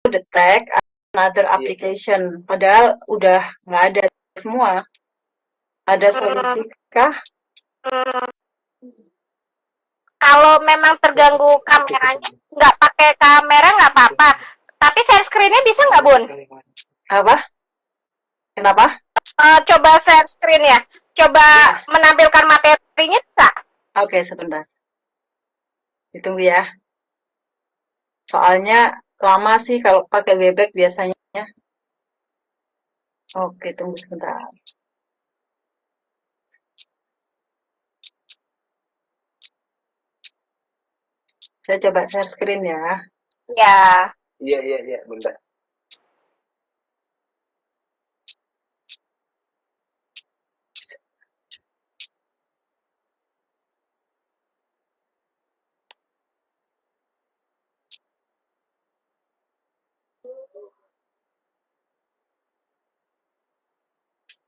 detect another application, padahal udah nggak ada semua. Ada solusi kah? Kalau memang terganggu kameranya, nggak pakai kamera nggak apa-apa. Tapi share screen-nya bisa nggak, Bun? Apa? Kenapa? Coba share screen ya. Coba menampilkan materinya nggak? Oke, sebentar. Ditunggu ya. Soalnya lama sih kalau pakai Webex biasanya. Oke, tunggu sebentar. Saya coba share screen ya. Ya. Iya, bentar.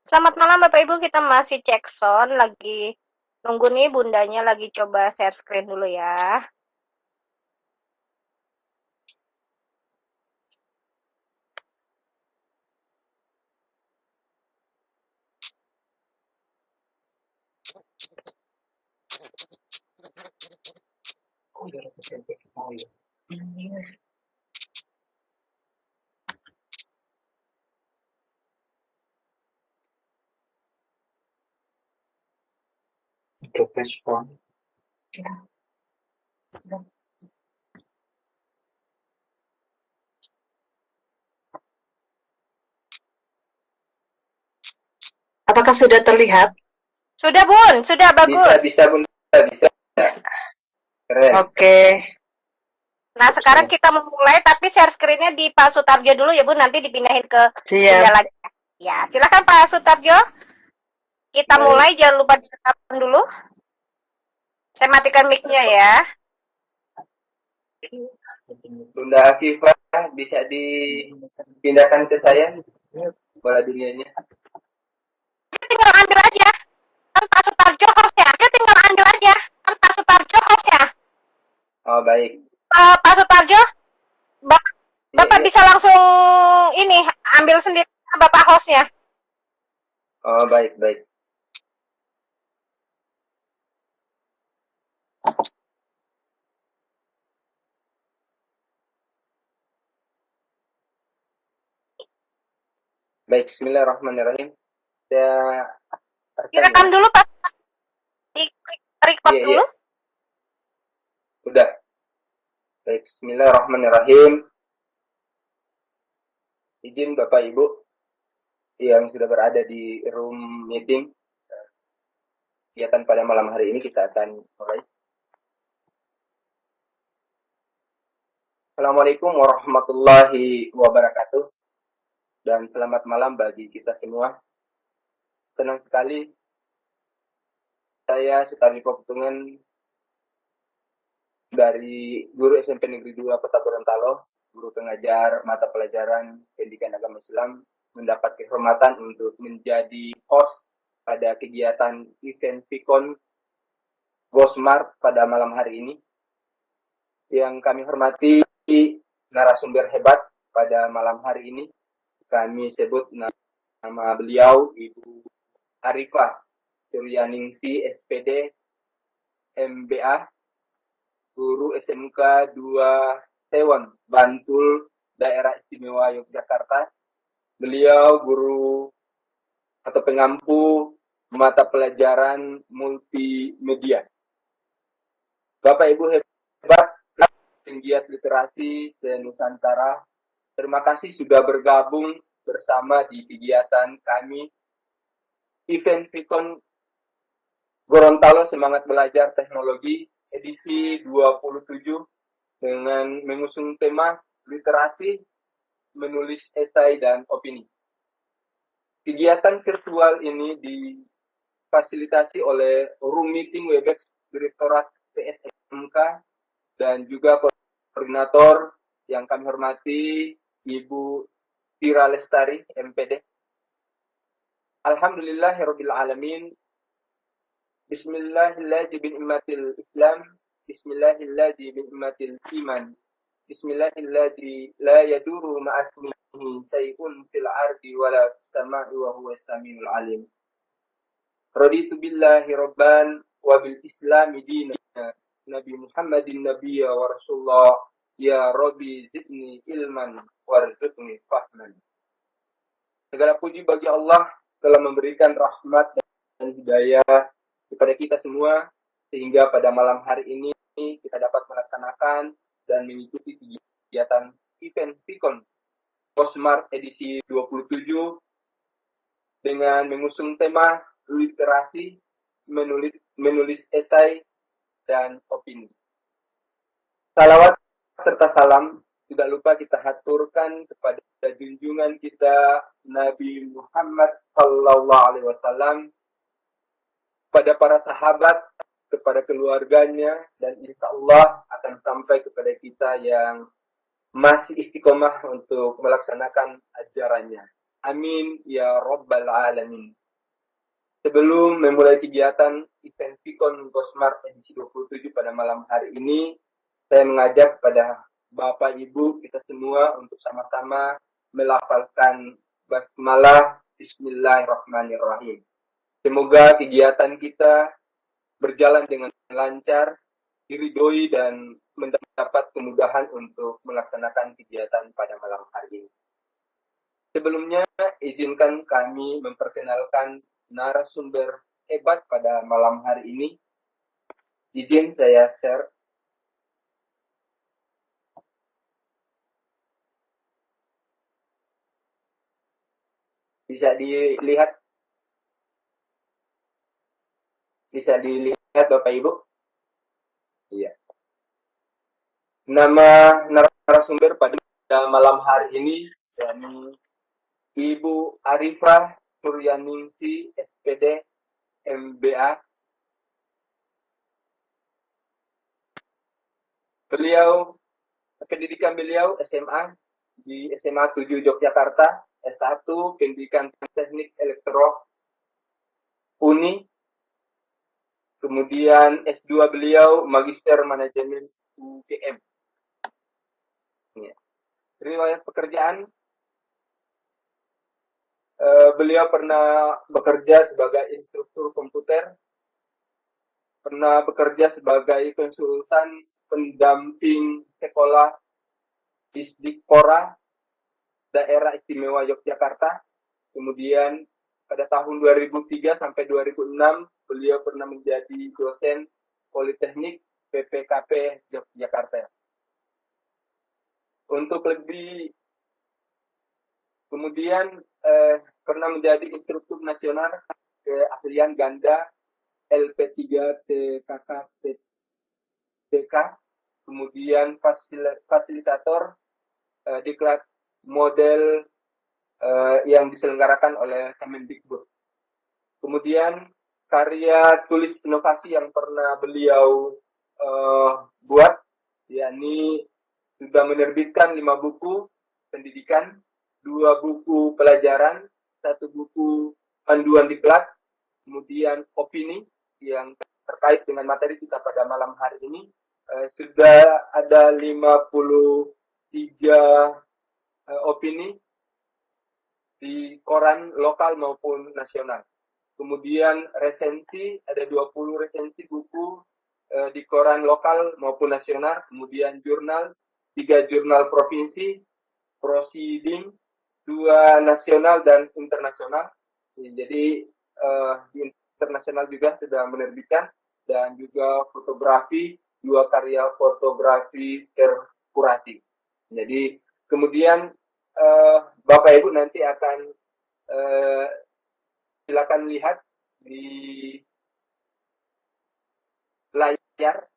Selamat malam Bapak Ibu, kita masih cek sound, lagi nunggu nih bundanya lagi coba share screen dulu ya. Respon. Apakah sudah terlihat? Sudah Bun, sudah bagus. Bisa Bun, bisa. Keren. Oke. Nah sekarang kita memulai, tapi share screen-nya di Pak Sutarjo dulu ya Bun, nanti dipindahin ke bunda lagi. Ya, silakan Pak Sutarjo. Kita mulai, jangan lupa dinyalakan dulu. Saya matikan mic-nya ya. Bunda Afifah, bisa dipindahkan ke saya bola dunianya. Tinggal ambil aja. Kan Pak Sutarjo hostnya. Tinggal ambil aja. Kan Pak Sutarjo hostnya. Oh, baik. Pak Sutarjo, Bapak bisa langsung ini, ambil sendiri Bapak hostnya. Oh, baik. Baik, bismillahirrahmanirrahim. Saya direkam dulu Pak. Diklik record dulu. Udah. Baik, bismillahirrahmanirrahim. Izin Bapak Ibu yang sudah berada di room meeting. Kegiatan pada malam hari ini kita akan mulai. Assalamualaikum warahmatullahi wabarakatuh. Dan selamat malam bagi kita semua. Senang sekali saya Sutarjo Petungan dari guru SMP Negeri 2 Kota Gorontalo, guru pengajar mata pelajaran pendidikan agama Islam, mendapat kehormatan untuk menjadi host pada kegiatan event Vicon Gosmart pada malam hari ini. Yang kami hormati narasumber hebat pada malam hari ini. Kami sebut nama beliau Ibu Arifah Suryaningsi SPD MBA, guru SMK 2 Tewon, Bantul, Daerah Istimewa Yogyakarta. Beliau guru atau pengampu mata pelajaran multimedia. Bapak Ibu hebat, penggiat literasi se-Nusantara, terima kasih sudah bergabung bersama di kegiatan kami Event Vicon Gorontalo Semangat Belajar Teknologi edisi 27 dengan mengusung tema literasi, menulis esai dan opini. Kegiatan virtual ini difasilitasi oleh Room Meeting Webex Direktorat PSMK dan juga koordinator yang kami hormati Ibu Tira Lestari MPD. Alhamdulillahirabbil alamin. Bismillahirrahmanirrahim. Islam, bismillahirrahmanirrahim iman. Bismillahilladzi la yadurru ma'asmihi syai'un fil ardi wala fis sama'i wa huwas samiul alim. Raditu billahi rabban wa bil islami dinan. Nabi Muhammadin nabiyya wa rasulullah. Ya Rabbi zidni ilman warzuqni fahman. Segala puji bagi Allah telah memberikan rahmat dan hidayah kepada kita semua sehingga pada malam hari ini kita dapat melaksanakan dan mengikuti kegiatan event Vicon Cosmart edisi 27 dengan mengusung tema literasi, menulis esai, dan opini. Salawat serta salam tidak lupa kita haturkan kepada junjungan kita Nabi Muhammad Sallallahu Alaihi Wasallam, kepada para sahabat, kepada keluarganya, dan insya Allah akan sampai kepada kita yang masih istiqomah untuk melaksanakan ajarannya. Amin ya Rabbal Alamin. Sebelum memulai kegiatan event Vicon Cosmart edisi 27 pada malam hari ini, saya mengajak kepada Bapak Ibu kita semua untuk sama-sama melafalkan basmalah Bismillahirrahmanirrahim. Semoga kegiatan kita berjalan dengan lancar, diridhoi dan mendapat kemudahan untuk melaksanakan kegiatan pada malam hari ini. Sebelumnya, izinkan kami memperkenalkan narasumber hebat pada malam hari ini. Izin saya share. Bisa dilihat Bapak Ibu? Iya. Nama narasumber pada malam hari ini yakni Ibu Arifah Suryaningsi SPD MBA. Pendidikan beliau SMA di SMA 7 Yogyakarta, S1 Pendidikan Teknik Elektro Uni, kemudian S2 beliau Magister Manajemen UGM. Riwayat pekerjaan, beliau pernah bekerja sebagai instruktur komputer, pernah bekerja sebagai konsultan pendamping sekolah Disdikpora Daerah Istimewa Yogyakarta. Kemudian pada tahun 2003 sampai 2006 beliau pernah menjadi dosen Politeknik PPKP Yogyakarta. Kemudian pernah menjadi instruktur nasional keahlian ganda LP3 TK, kemudian fasilitator diklat model yang diselenggarakan oleh Kemendikbud. Kemudian karya tulis inovasi yang pernah beliau buat, yakni sudah menerbitkan 5 buku pendidikan, 2 buku pelajaran, 1 buku panduan diklat, kemudian opini yang terkait dengan materi kita pada malam hari ini. Sudah ada 53 opini di koran lokal maupun nasional. Kemudian resensi, ada 20 resensi buku di koran lokal maupun nasional. Kemudian jurnal, 3 jurnal provinsi, proceeding, 2 nasional dan internasional. Jadi di internasional juga sudah menerbitkan, dan juga fotografi, 2 karya fotografi terkurasi. Jadi kemudian Bapak Ibu nanti akan silakan lihat di layar.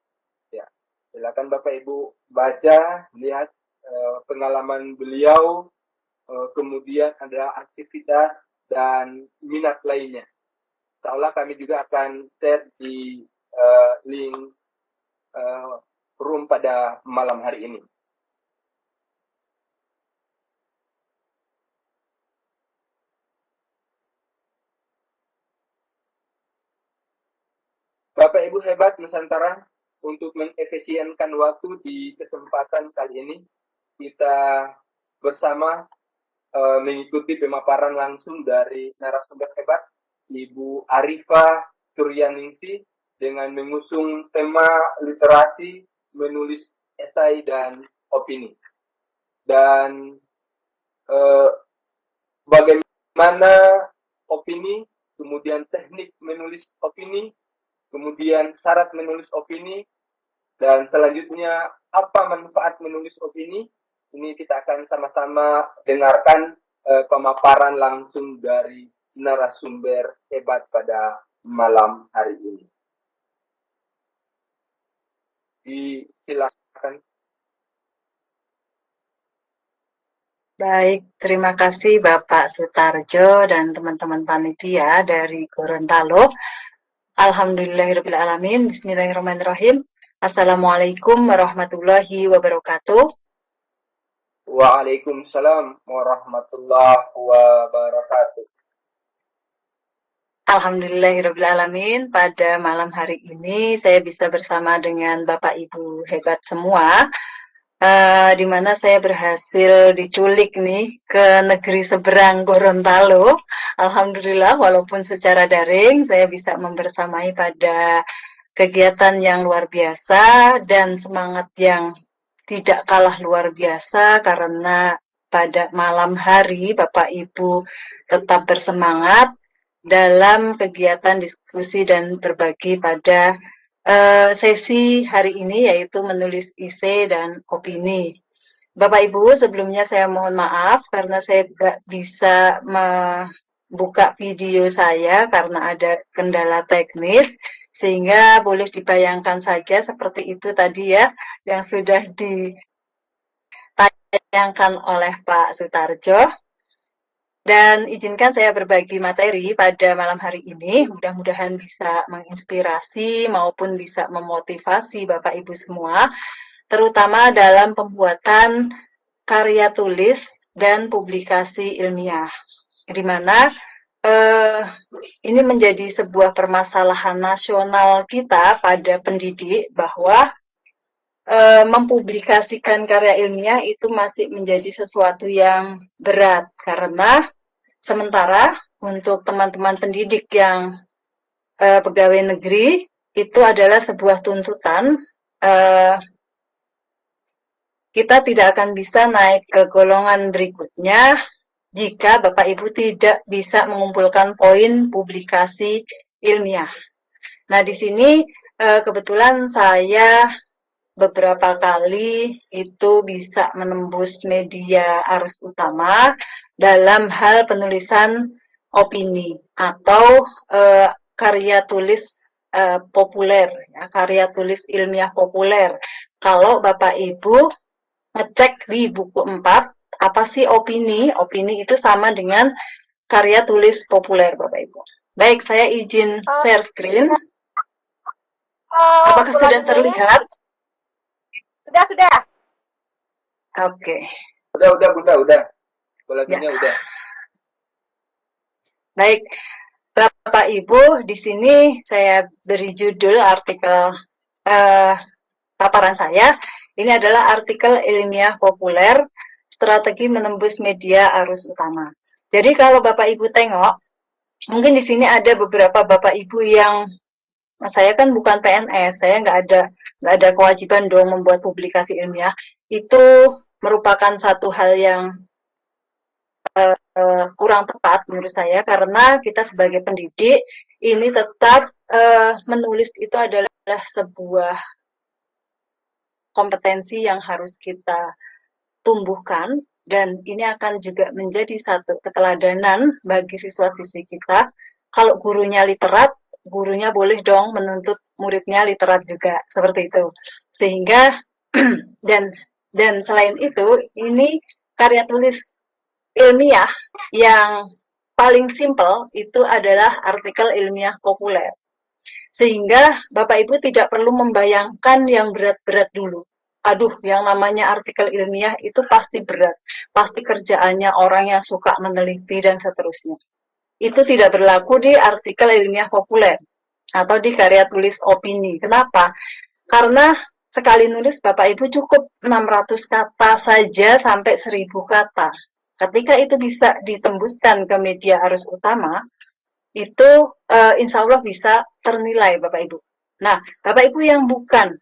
Ya, silakan Bapak Ibu baca, lihat pengalaman beliau, kemudian ada aktivitas dan minat lainnya. Insya Allah kami juga akan share di link room pada malam hari ini. Bapak Ibu hebat Nusantara, untuk mengefisienkan waktu di kesempatan kali ini, kita bersama mengikuti pemaparan langsung dari narasumber hebat, Ibu Arifa Suryaningsih, dengan mengusung tema literasi, menulis esai, dan opini. Dan bagaimana opini, kemudian teknik menulis opini, kemudian syarat menulis opini, dan selanjutnya apa manfaat menulis opini. Ini kita akan sama-sama dengarkan pemaparan langsung dari narasumber hebat pada malam hari ini. Silakan. Baik, terima kasih Bapak Sutarjo dan teman-teman panitia dari Gorontalo. Alhamdulillahirrahmanirrahim. Bismillahirrahmanirrahim. Assalamualaikum warahmatullahi wabarakatuh. Waalaikumsalam warahmatullahi wabarakatuh. Alhamdulillahirrahmanirrahim. Pada malam hari ini saya bisa bersama dengan Bapak Ibu hebat semua, di mana saya berhasil diculik nih ke negeri seberang Gorontalo. Alhamdulillah, walaupun secara daring saya bisa membersamai pada kegiatan yang luar biasa dan semangat yang tidak kalah luar biasa, karena pada malam hari Bapak Ibu tetap bersemangat dalam kegiatan diskusi dan berbagi pada sesi hari ini, yaitu menulis esai dan opini. Bapak Ibu, sebelumnya saya mohon maaf karena saya tidak bisa membuka video saya karena ada kendala teknis, sehingga boleh dibayangkan saja seperti itu tadi ya, yang sudah ditayangkan oleh Pak Sutarjo. Dan izinkan saya berbagi materi pada malam hari ini, mudah-mudahan bisa menginspirasi maupun bisa memotivasi Bapak Ibu semua, terutama dalam pembuatan karya tulis dan publikasi ilmiah, di mana ini menjadi sebuah permasalahan nasional kita pada pendidik, bahwa mempublikasikan karya ilmiah itu masih menjadi sesuatu yang berat, karena sementara untuk teman-teman pendidik yang pegawai negeri itu adalah sebuah tuntutan, kita tidak akan bisa naik ke golongan berikutnya jika Bapak Ibu tidak bisa mengumpulkan poin publikasi ilmiah. Nah, di sini kebetulan saya beberapa kali itu bisa menembus media arus utama dalam hal penulisan opini atau karya tulis populer, ya, karya tulis ilmiah populer. Kalau Bapak Ibu ngecek di buku 4, apa sih opini? Opini itu sama dengan karya tulis populer, Bapak Ibu. Baik, saya izin share screen. Apakah sudah terlihat? Sudah. Oke. Udah. Kolasinya udah. Baik, Bapak Ibu, di sini saya beri judul artikel paparan saya. Ini adalah artikel ilmiah populer, strategi menembus media arus utama. Jadi kalau Bapak Ibu tengok, mungkin di sini ada beberapa Bapak Ibu yang, saya kan bukan PNS, saya nggak ada kewajiban dong membuat publikasi ilmiah. Itu merupakan satu hal yang kurang tepat menurut saya, karena kita sebagai pendidik ini tetap menulis itu adalah sebuah kompetensi yang harus kita tumbuhkan, dan ini akan juga menjadi satu keteladanan bagi siswa-siswi kita. Kalau gurunya literat, gurunya boleh dong menuntut muridnya literat juga, seperti itu. Sehingga dan selain itu, ini karya tulis ilmiah yang paling simpel itu adalah artikel ilmiah populer. Sehingga Bapak Ibu tidak perlu membayangkan yang berat-berat dulu. Aduh, yang namanya artikel ilmiah itu pasti berat, pasti kerjaannya orang yang suka meneliti dan seterusnya. Itu tidak berlaku di artikel ilmiah populer atau di karya tulis opini. Kenapa? Karena sekali nulis Bapak Ibu cukup 600 kata saja sampai 1000 kata. Ketika itu bisa ditembuskan ke media arus utama, itu insya Allah bisa ternilai Bapak Ibu. Nah, Bapak Ibu yang bukan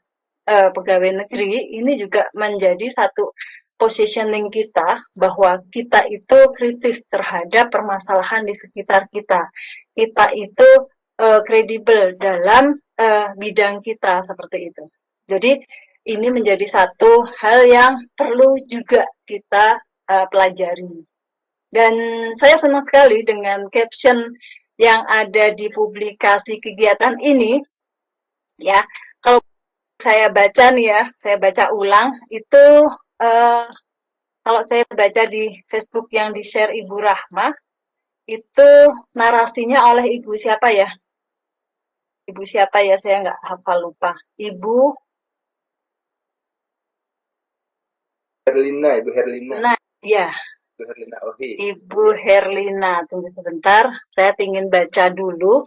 pegawai negeri, ini juga menjadi satu positioning kita bahwa kita itu kritis terhadap permasalahan di sekitar kita. Kita itu kredibel dalam bidang kita seperti itu. Jadi ini menjadi satu hal yang perlu juga kita pelajari. Dan saya senang sekali dengan caption yang ada di publikasi kegiatan ini. Ya, kalau saya baca nih ya, saya baca ulang itu kalau saya baca di Facebook yang di-share Ibu Rahma, itu narasinya oleh Ibu siapa ya? Ibu siapa ya? Saya nggak hafal, lupa. Ibu Herlina, Ibu Herlina. Nah, ya. Ibu Herlina Ohi. Ibu Herlina, tunggu sebentar. Saya ingin baca dulu.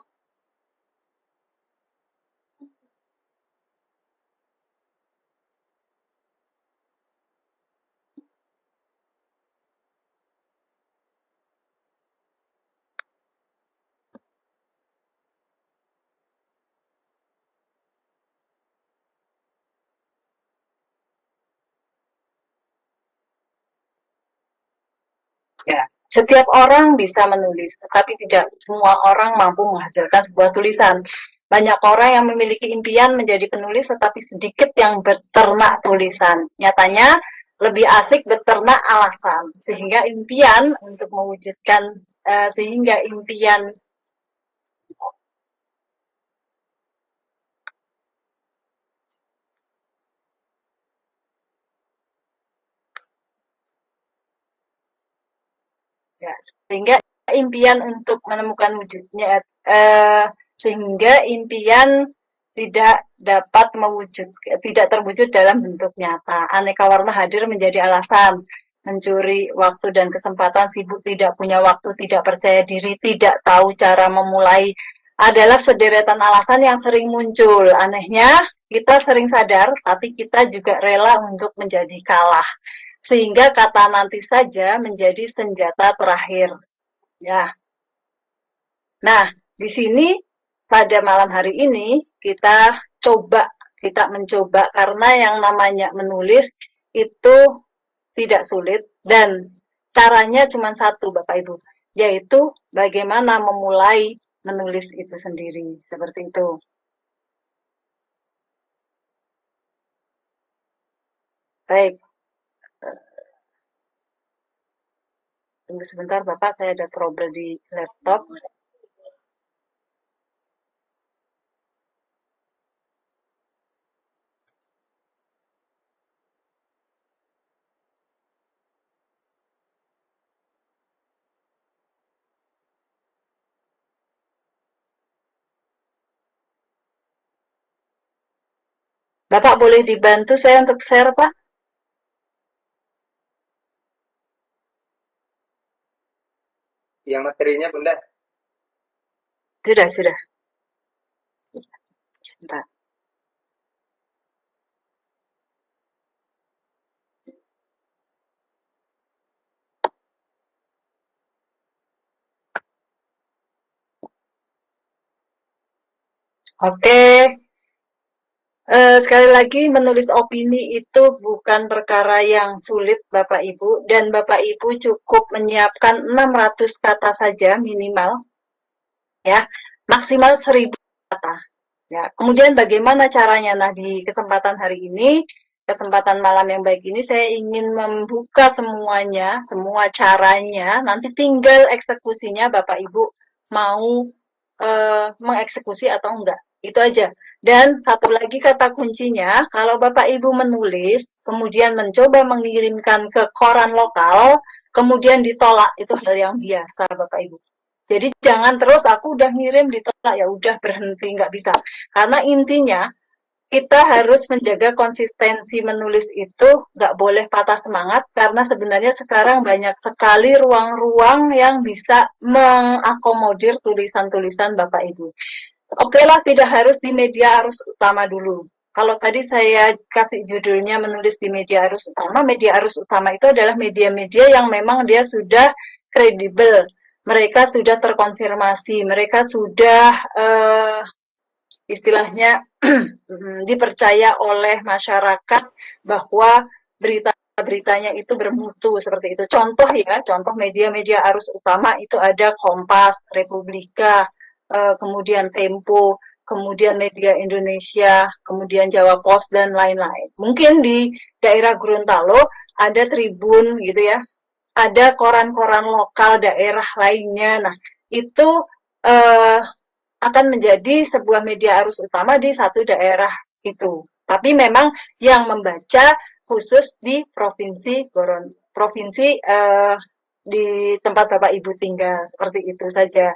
Ya, setiap orang bisa menulis, tetapi tidak semua orang mampu menghasilkan sebuah tulisan. Banyak orang yang memiliki impian menjadi penulis, tetapi sedikit yang beternak tulisan. Nyatanya, lebih asik beternak alasan, sehingga impian untuk mewujudkan, sehingga impian ya, sehingga impian untuk menemukan wujudnya, sehingga impian tidak dapat tidak terwujud dalam bentuk nyata. Aneka warna hadir menjadi alasan, mencuri waktu dan kesempatan, sibuk, tidak punya waktu, tidak percaya diri, tidak tahu cara memulai, adalah sederetan alasan yang sering muncul. Anehnya, kita sering sadar, tapi kita juga rela untuk menjadi kalah. Sehingga kata nanti saja menjadi senjata terakhir. Ya. Nah, di sini pada malam hari ini kita mencoba karena yang namanya menulis itu tidak sulit dan caranya cuma satu Bapak Ibu, yaitu bagaimana memulai menulis itu sendiri, seperti itu. Baik. Tunggu sebentar Bapak, saya ada trouble di laptop. Bapak boleh dibantu saya untuk share, Pak? Yang materinya, Bunda? Sudah. Sebentar. Oke. Sekali lagi, menulis opini itu bukan perkara yang sulit Bapak Ibu, dan Bapak Ibu cukup menyiapkan 600 kata saja minimal, ya, maksimal 1000 kata. Ya, kemudian bagaimana caranya? Nah, di kesempatan hari ini, kesempatan malam yang baik ini, saya ingin membuka semuanya, semua caranya, nanti tinggal eksekusinya Bapak Ibu mau mengeksekusi atau enggak. Itu aja. Dan satu lagi kata kuncinya, kalau Bapak Ibu menulis, kemudian mencoba mengirimkan ke koran lokal, kemudian ditolak, itu hal yang biasa Bapak Ibu. Jadi jangan terus aku udah ngirim ditolak, ya udah berhenti, nggak bisa. Karena intinya kita harus menjaga konsistensi menulis itu, nggak boleh patah semangat, karena sebenarnya sekarang banyak sekali ruang-ruang yang bisa mengakomodir tulisan-tulisan Bapak Ibu. Oke lah, tidak harus di media arus utama dulu. Kalau tadi saya kasih judulnya menulis di media arus utama itu adalah media-media yang memang dia sudah kredibel, mereka sudah terkonfirmasi, mereka sudah istilahnya dipercaya oleh masyarakat bahwa beritanya itu bermutu seperti itu. Contoh media-media arus utama itu ada Kompas, Republika, kemudian Tempo, kemudian Media Indonesia, kemudian Jawa Pos dan lain-lain. Mungkin di daerah Gorontalo ada Tribun gitu ya, ada koran-koran lokal daerah lainnya. Nah, itu akan menjadi sebuah media arus utama di satu daerah itu. Tapi memang yang membaca khusus di provinsi di tempat Bapak Ibu tinggal, seperti itu saja.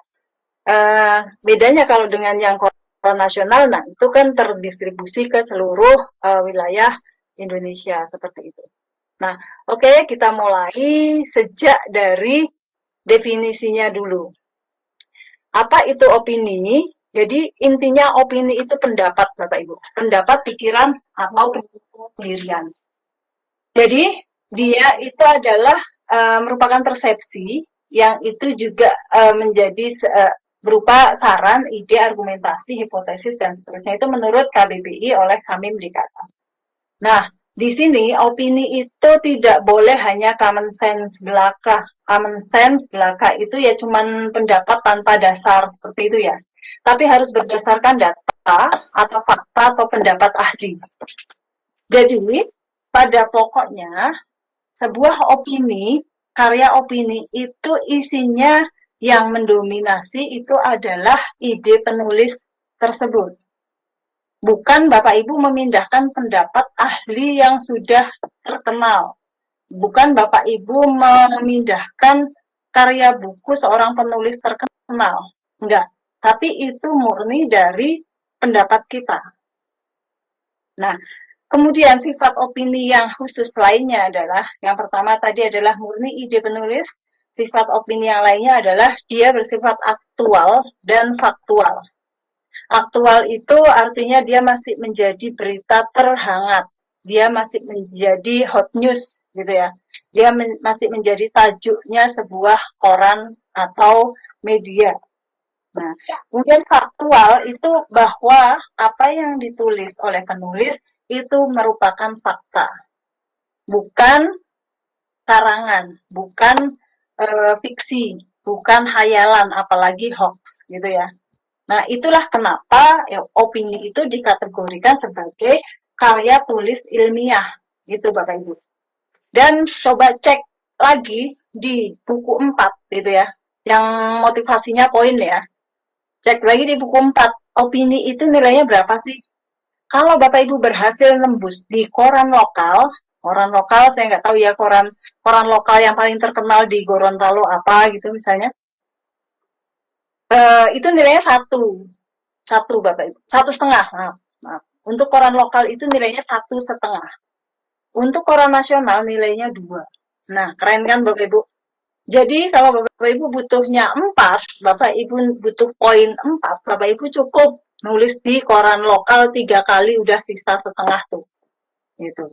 Bedanya kalau dengan yang koran nasional, nah itu kan terdistribusi ke seluruh wilayah Indonesia seperti itu. Nah, oke, kita mulai sejak dari definisinya dulu. Apa itu opini? Jadi intinya opini itu pendapat, Bapak Ibu. Pendapat, pikiran, atau pendirian. Jadi dia itu adalah merupakan persepsi yang itu juga menjadi berupa saran, ide, argumentasi, hipotesis, dan seterusnya. Itu menurut KBBI oleh Hamim Dikata. Nah, di sini opini itu tidak boleh hanya common sense belaka. Common sense belaka itu ya cuman pendapat tanpa dasar seperti itu ya. Tapi harus berdasarkan data atau fakta atau pendapat ahli. Jadi, pada pokoknya sebuah opini, karya opini itu isinya yang mendominasi itu adalah ide penulis tersebut. Bukan Bapak Ibu memindahkan pendapat ahli yang sudah terkenal. Bukan Bapak Ibu memindahkan karya buku seorang penulis terkenal. Enggak. Tapi itu murni dari pendapat kita. Nah, kemudian sifat opini yang khusus lainnya adalah, yang pertama tadi adalah murni ide penulis. Sifat opini yang lainnya adalah dia bersifat aktual dan faktual. Aktual itu artinya dia masih menjadi berita terhangat. Dia masih menjadi hot news gitu ya. Dia masih menjadi tajuknya sebuah koran atau media. Nah, kemudian faktual itu bahwa apa yang ditulis oleh penulis itu merupakan fakta. Bukan karangan, bukan fiksi, bukan hayalan, apalagi hoax gitu ya. Nah, itulah kenapa opini itu dikategorikan sebagai karya tulis ilmiah, gitu Bapak Ibu. Dan coba cek lagi di buku 4 gitu ya, yang motivasinya poin ya. Cek lagi di buku 4, opini itu nilainya berapa sih? Kalau Bapak Ibu berhasil nembus di koran lokal saya nggak tahu ya koran lokal yang paling terkenal di Gorontalo apa gitu misalnya, itu nilainya 1 Bapak Ibu, 1,5. Maaf. Untuk koran lokal itu nilainya 1,5. Untuk koran nasional nilainya 2. Nah, keren kan Bapak Ibu? Jadi kalau Bapak Ibu butuhnya 4, Bapak Ibu butuh poin 4, Bapak Ibu cukup nulis di koran lokal 3 kali udah sisa setengah tuh. Gitu.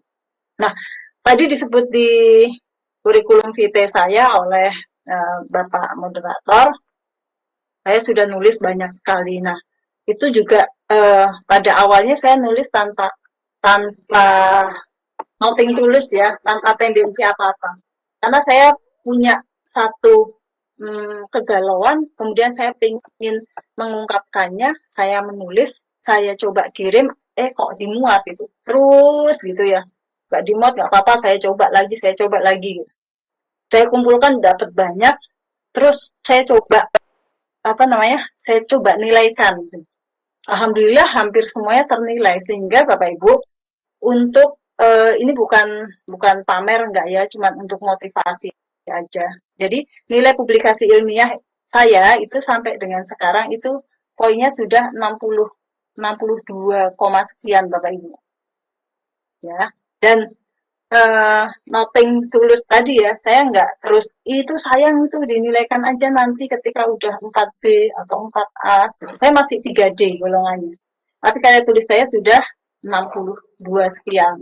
Nah, tadi disebut di kurikulum vitae saya oleh Bapak moderator, saya sudah nulis banyak sekali. Nah, itu juga pada awalnya saya nulis tanpa nothing tulus ya, tanpa tendensi apa-apa. Karena saya punya satu kegalauan, kemudian saya ingin mengungkapkannya, saya menulis, saya coba kirim, kok dimuat itu. Terus gitu ya. Gak dimuat, gak apa-apa, saya coba lagi. Saya kumpulkan dapat banyak, terus saya coba saya coba nilaikan. Alhamdulillah hampir semuanya ternilai, sehingga Bapak Ibu untuk ini bukan pamer enggak ya, cuma untuk motivasi aja. Jadi nilai publikasi ilmiah saya itu sampai dengan sekarang itu poinnya sudah 62, sekian Bapak Ibu. Ya. Dan nothing tulus tadi ya, saya enggak terus itu sayang itu dinilaikan aja nanti ketika udah 4B atau 4A. Saya masih 3D golongannya. Tapi karya tulis saya sudah 62 sekian.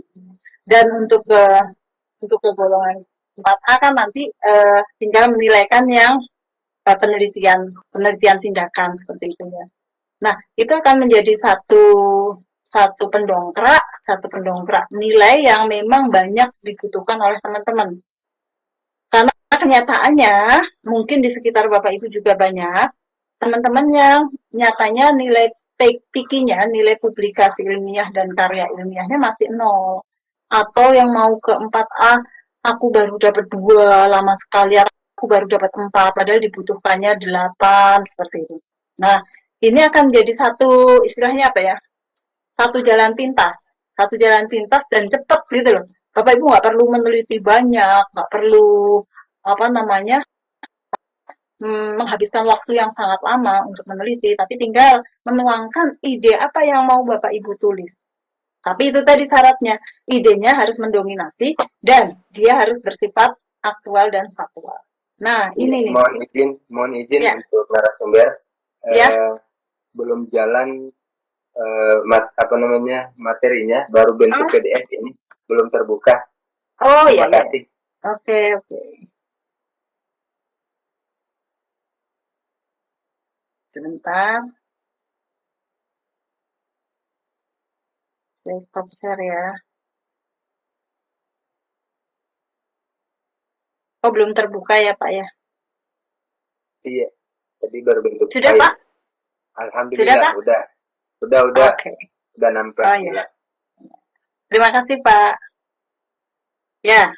Dan untuk ke golongan 4A kan nanti tinggal menilaikan yang penelitian tindakan seperti itu ya. Nah, itu akan menjadi satu pendongkrak nilai yang memang banyak dibutuhkan oleh teman-teman. Karena kenyataannya mungkin di sekitar Bapak Ibu juga banyak teman-teman yang nyatanya nilai PIKI-nya, nilai publikasi ilmiah dan karya ilmiahnya masih 0. Atau yang mau ke 4A, aku baru dapat 2, lama sekali aku baru dapat 4, padahal dibutuhkannya 8, seperti itu. Nah, ini akan jadi satu, istilahnya apa ya, satu jalan pintas dan cepat gitu loh. Bapak Ibu nggak perlu meneliti banyak, nggak perlu apa namanya menghabiskan waktu yang sangat lama untuk meneliti, tapi tinggal menuangkan ide apa yang mau Bapak Ibu tulis. Tapi itu tadi syaratnya, idenya harus mendominasi dan dia harus bersifat aktual dan faktual. Nah, ini nih. Mohon izin ya. Untuk narasumber. Ya. Belum jalan materinya, baru bentuk PDF ini belum terbuka. Oh iya. Oke. Sebentar. Saya stop share ya. Oh, belum terbuka ya, Pak ya? Iya. Jadi baru bentuk. Sudah, Pak? Alhamdulillah, sudah, Pak? Udah. Okay. Udah nampak. Oh, ya. Terima kasih, Pak. Ya.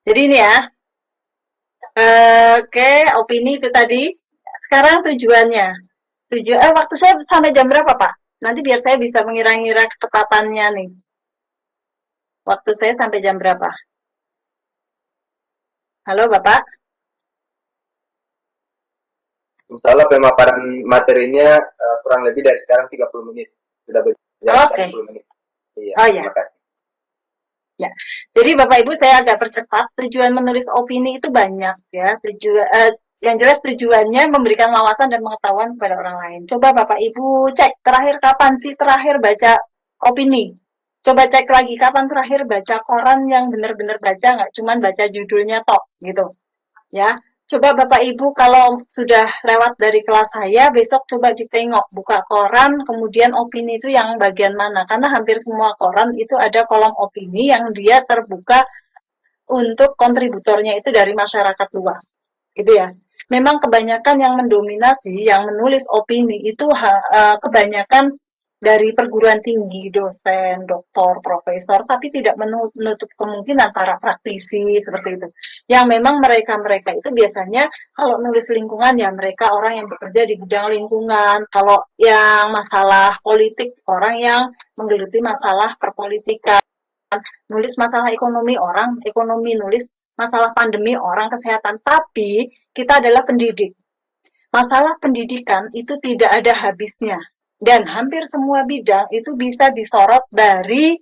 Jadi ini ya. Oke, opini itu tadi. Sekarang tujuannya. Waktu saya sampai jam berapa, Pak? Nanti biar saya bisa mengira-ngira kecepatannya nih. Waktu saya sampai jam berapa? Halo, Bapak? Insyaallah pemaparan materinya kurang lebih dari sekarang 30 menit. Sudah berjalan 30 menit. Iya, oh ya. Terima kasih. Ya. Jadi Bapak Ibu saya agak percepat. Tujuan menulis opini itu banyak ya. Yang jelas tujuannya memberikan wawasan dan pengetahuan kepada orang lain. Coba Bapak Ibu cek terakhir kapan sih terakhir baca opini. Coba cek lagi kapan terakhir baca koran yang benar-benar baca, nggak cuman baca judulnya tok gitu. Ya. Coba Bapak Ibu kalau sudah lewat dari kelas saya, besok coba ditengok, buka koran, kemudian opini itu yang bagian mana. Karena hampir semua koran itu ada kolom opini yang dia terbuka untuk kontributornya itu dari masyarakat luas. Gitu ya. Memang kebanyakan yang mendominasi, yang menulis opini itu kebanyakan dari perguruan tinggi, dosen, doktor, profesor, tapi tidak menutup kemungkinan para praktisi seperti itu. Yang memang mereka itu biasanya kalau nulis lingkungan ya mereka orang yang bekerja di bidang lingkungan. Kalau yang masalah politik, orang yang menggeluti masalah perpolitikan. Nulis masalah ekonomi, orang ekonomi. Nulis masalah pandemi, orang kesehatan. Tapi kita adalah pendidik. Masalah pendidikan itu tidak ada habisnya. Dan hampir semua bidang itu bisa disorot dari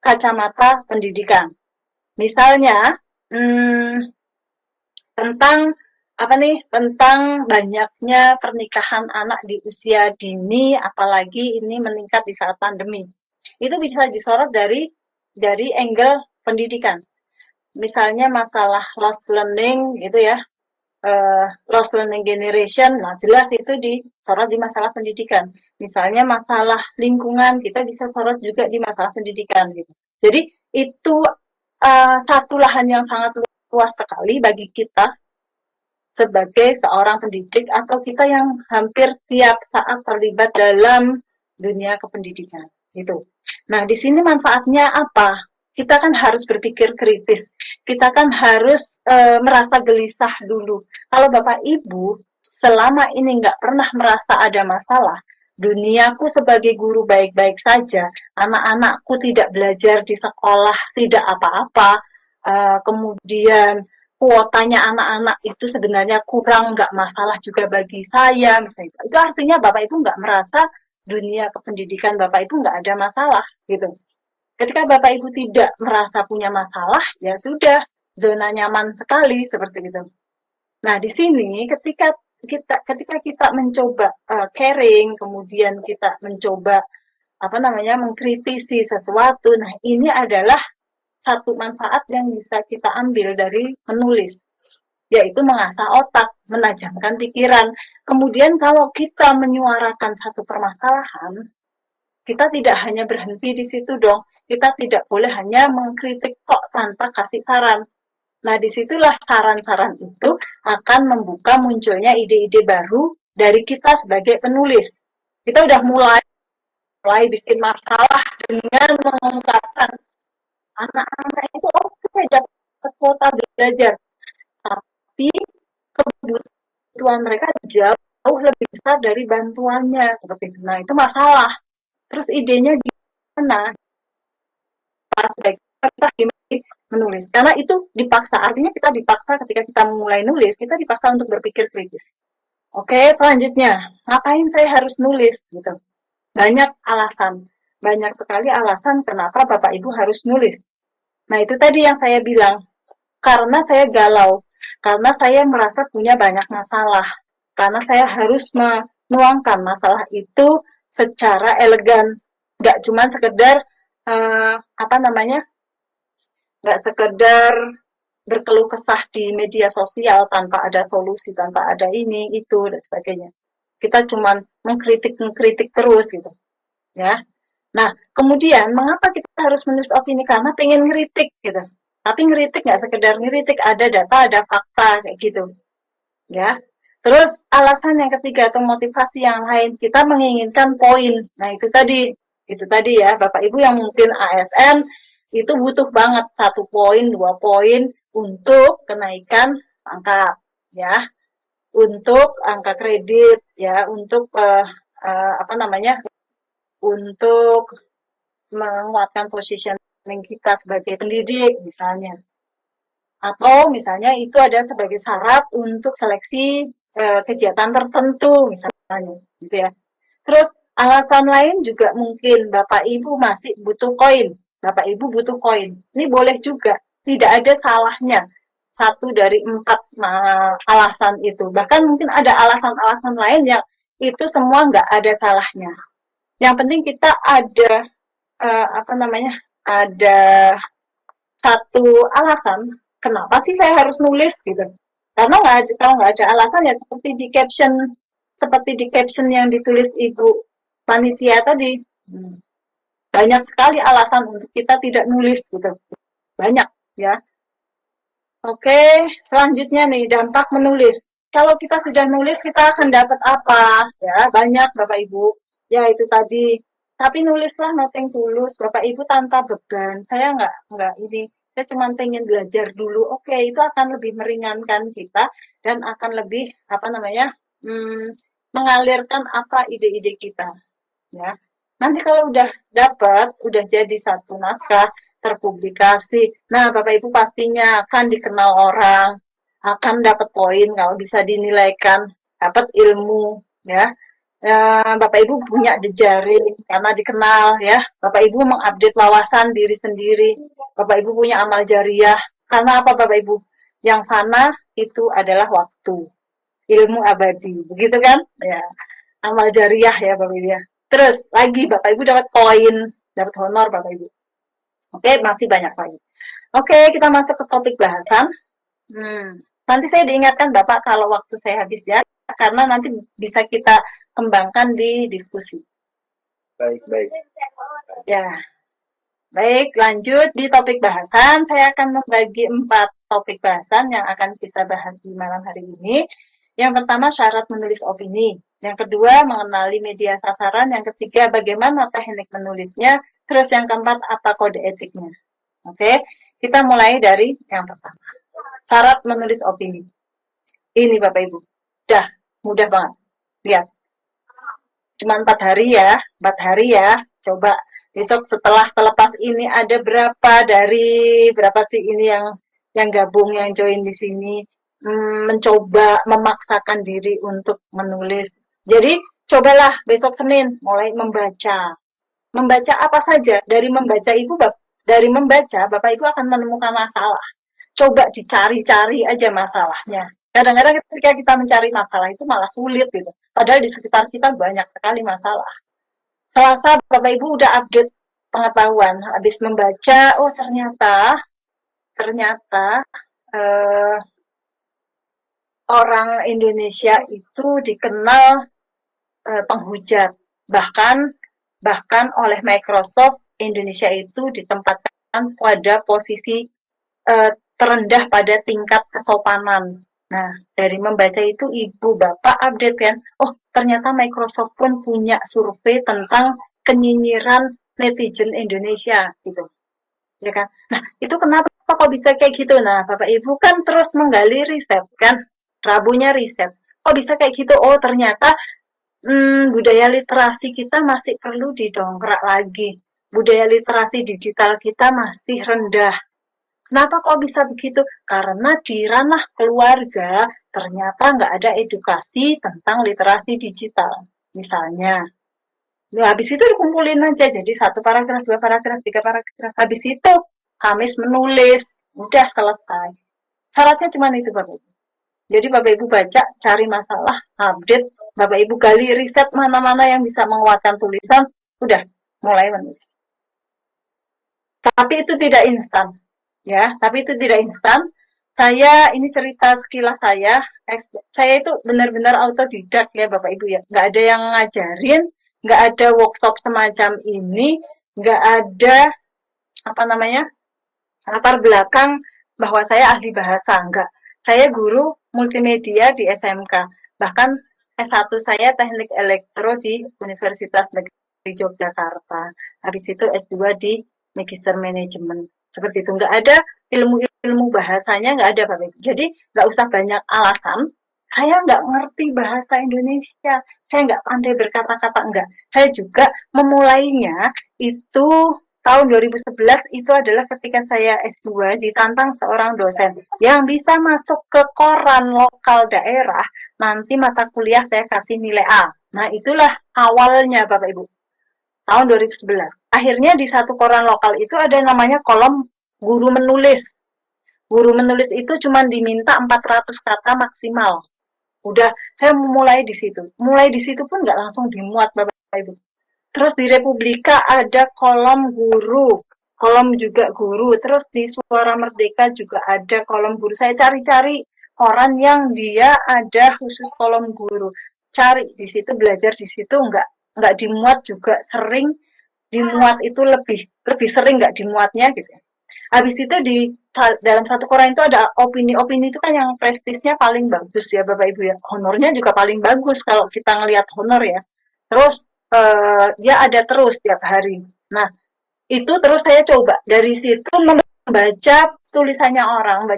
kacamata pendidikan. Misalnya, tentang banyaknya pernikahan anak di usia dini, apalagi ini meningkat di saat pandemi. Itu bisa disorot dari angle pendidikan. Misalnya masalah lost learning gitu ya. Lost learning generation, nah jelas itu disorot di masalah pendidikan. Misalnya masalah lingkungan, kita bisa sorot juga di masalah pendidikan gitu. Jadi itu satu lahan yang sangat luas sekali bagi kita sebagai seorang pendidik atau kita yang hampir tiap saat terlibat dalam dunia kependidikan gitu. Nah, di sini manfaatnya apa? Kita kan harus berpikir kritis. Kita kan harus merasa gelisah dulu. Kalau Bapak Ibu selama ini nggak pernah merasa ada masalah, duniaku sebagai guru baik-baik saja, anak-anakku tidak belajar di sekolah, tidak apa-apa, kemudian kuotanya anak-anak itu sebenarnya kurang, nggak masalah juga bagi saya, misalnya. Itu artinya Bapak Ibu nggak merasa dunia kependidikan Bapak Ibu nggak ada masalah, gitu. Ketika Bapak Ibu tidak merasa punya masalah, ya sudah, zona nyaman sekali seperti itu. Nah, di sini ketika kita mencoba caring, kemudian kita mencoba mengkritisi sesuatu. Nah, ini adalah satu manfaat yang bisa kita ambil dari menulis, yaitu mengasah otak, menajamkan pikiran. Kemudian kalau kita menyuarakan satu permasalahan, kita tidak hanya berhenti di situ dong. Kita tidak boleh hanya mengkritik kok tanpa kasih saran. Nah, disitulah saran-saran itu akan membuka munculnya ide-ide baru dari kita sebagai penulis. Kita udah mulai bikin masalah dengan mengungkapkan anak-anak itu dapat kuota belajar, tapi kebutuhan mereka jauh lebih besar dari bantuannya seperti itu. Nah, itu masalah. Terus idenya gimana? Pas menulis. Karena itu dipaksa. Artinya kita dipaksa ketika kita mulai nulis, kita dipaksa untuk berpikir kritis. Oke, selanjutnya, ngapain saya harus nulis gitu? Banyak alasan. Banyak sekali alasan kenapa Bapak Ibu harus nulis. Nah, itu tadi yang saya bilang. Karena saya galau. Karena saya merasa punya banyak masalah. Karena saya harus menuangkan masalah itu secara elegan. Nggak cuma sekedar nggak sekedar berkeluh kesah di media sosial tanpa ada solusi, tanpa ada ini, itu, dan sebagainya. Kita cuma mengkritik terus gitu. Ya. Nah, kemudian mengapa kita harus menulis opini? Karena pengen ngeritik gitu. Tapi ngeritik nggak sekedar ngeritik, ada data, ada fakta, kayak gitu. Ya. Terus alasan yang ketiga atau motivasi yang lain, kita menginginkan poin. Nah, itu tadi ya, Bapak Ibu yang mungkin ASN itu butuh banget 1 poin, 2 poin untuk kenaikan pangkat, ya, untuk angka kredit, ya, untuk untuk menguatkan positioning kita sebagai pendidik misalnya. Atau misalnya itu ada sebagai syarat untuk seleksi kegiatan tertentu misalnya, gitu ya. Terus alasan lain juga mungkin Bapak Ibu masih butuh koin. Bapak Ibu butuh koin. Ini boleh juga, tidak ada salahnya. 1 dari 4 alasan itu. Bahkan mungkin ada alasan-alasan lain yang itu semua nggak ada salahnya. Yang penting kita ada ada satu alasan kenapa sih saya harus nulis gitu. Karena kalau nggak ada alasan ya seperti di caption yang ditulis Ibu panitia tadi. Banyak sekali alasan untuk kita tidak nulis gitu. Banyak ya. Oke, selanjutnya nih dampak menulis. Kalau kita sudah nulis kita akan dapat apa? Ya, banyak Bapak Ibu. Ya itu tadi. Tapi nulislah nothing tulus, Bapak Ibu tanpa beban. Saya nggak ini. Saya cuma pengen belajar dulu. Oke, itu akan lebih meringankan kita dan akan lebih mengalirkan apa ide-ide kita. Ya. Nanti kalau udah dapat, udah jadi satu naskah terpublikasi. Nah, Bapak Ibu pastinya akan dikenal orang, akan dapat poin kalau bisa dinilaikan, dapat ilmu, ya. Bapak Ibu punya jejaring karena dikenal, ya. Bapak Ibu mengupdate wawasan diri sendiri. Bapak Ibu punya amal jariah. Karena apa, Bapak Ibu? Yang fana itu adalah waktu, ilmu abadi, begitu kan? Ya, amal jariah ya, Bapak Ibu ya. Terus lagi Bapak Ibu dapat koin, dapat honor Bapak Ibu. Oke, masih banyak lagi. Oke, kita masuk ke topik bahasan. Nanti saya diingatkan Bapak kalau waktu saya habis ya, karena nanti bisa kita kembangkan di diskusi. Baik. Ya. Baik, lanjut di topik bahasan. Saya akan membagi 4 topik bahasan yang akan kita bahas di malam hari ini. Yang pertama, syarat menulis opini. Yang kedua, mengenali media sasaran. Yang ketiga, bagaimana teknik menulisnya. Terus yang keempat, apa kode etiknya. Oke, kita mulai dari yang pertama. Syarat menulis opini. Ini Bapak Ibu. Mudah banget. Lihat. Cuma 4 hari ya. Coba besok selepas ini ada berapa sih ini yang gabung, yang join di sini, mencoba memaksakan diri untuk menulis. Jadi cobalah besok Senin mulai membaca. Membaca apa saja? Dari membaca Bapak Ibu akan menemukan masalah. Coba dicari-cari aja masalahnya. Kadang-kadang ketika kita mencari masalah itu malah sulit gitu. Padahal di sekitar kita banyak sekali masalah. Selasa Bapak Ibu udah update pengetahuan, habis membaca, oh ternyata orang Indonesia itu dikenal penghujat. Bahkan oleh Microsoft, Indonesia itu ditempatkan pada posisi terendah pada tingkat kesopanan. Nah, dari membaca itu Ibu Bapak update kan, oh ternyata Microsoft pun punya survei tentang kenyinyiran netizen Indonesia gitu. Ya kan? Nah, itu kenapa kok bisa kayak gitu? Nah, Bapak Ibu kan terus menggali riset kan, Rabunya riset. Kok bisa kayak gitu? Oh, ternyata budaya literasi kita masih perlu didongkrak lagi. Budaya literasi digital kita masih rendah. Kenapa kok bisa begitu? Karena di ranah keluarga ternyata nggak ada edukasi tentang literasi digital. Misalnya, nah, habis itu dikumpulin aja jadi 1 paragraf, 2 paragraf, 3 paragraf. Habis itu Kamis menulis, udah selesai. Syaratnya cuma itu Bapak Ibu. Jadi Bapak Ibu baca, cari masalah, update, Bapak Ibu gali riset mana-mana yang bisa menguatkan tulisan, udah mulai menulis. Tapi itu tidak instan. Ya, tapi itu tidak instan. Saya ini cerita sekilas saya itu benar-benar autodidak ya Bapak Ibu ya. Nggak ada yang ngajarin, nggak ada workshop semacam ini, nggak ada apa namanya latar belakang bahwa saya ahli bahasa, enggak. Saya guru multimedia di SMK, bahkan S1 saya teknik elektro di Universitas Negeri Yogyakarta. Habis itu S2 di Magister Manajemen. Seperti itu, nggak ada ilmu-ilmu bahasanya, nggak ada Bapak Ibu. Jadi nggak usah banyak alasan, saya nggak ngerti bahasa Indonesia, saya nggak pandai berkata-kata, enggak. Saya juga memulainya itu tahun 2011 itu adalah ketika saya S2 ditantang seorang dosen yang bisa masuk ke koran lokal daerah, nanti mata kuliah saya kasih nilai A. Nah, itulah awalnya Bapak Ibu. Tahun 2011. Akhirnya di satu koran lokal itu ada namanya kolom guru menulis. Guru menulis itu cuma diminta 400 kata maksimal. Udah, saya mulai di situ. Mulai di situ pun nggak langsung dimuat Bapak Ibu. Terus di Republika ada kolom guru, kolom juga guru. Terus di Suara Merdeka juga ada kolom guru. Saya cari-cari koran yang dia ada khusus kolom guru. Cari di situ, belajar di situ, nggak dimuat juga sering. Dimuat itu lebih sering nggak dimuatnya gitu. Habis itu di dalam satu koran itu ada opini-opini itu kan yang prestisnya paling bagus ya Bapak Ibu ya. Honornya juga paling bagus kalau kita ngelihat honor ya. Terus dia ada terus tiap hari. Nah, itu terus saya coba dari situ membaca tulisannya orang,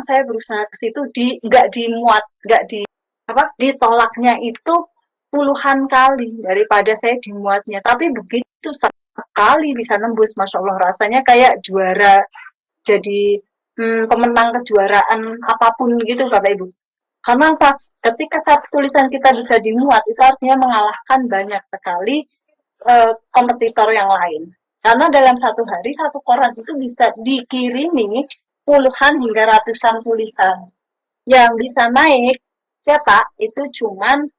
saya berusaha ke situ nggak dimuat, nggak di ditolaknya itu puluhan kali daripada saya dimuatnya. Tapi begitu sekali bisa nembus, Masya Allah rasanya kayak juara, jadi pemenang kejuaraan apapun gitu Bapak Ibu. Karena apa? Ketika satu tulisan kita bisa dimuat, itu artinya mengalahkan banyak sekali kompetitor yang lain. Karena dalam satu hari, satu koran itu bisa dikirimi puluhan hingga ratusan tulisan. Yang bisa naik cetak itu cuman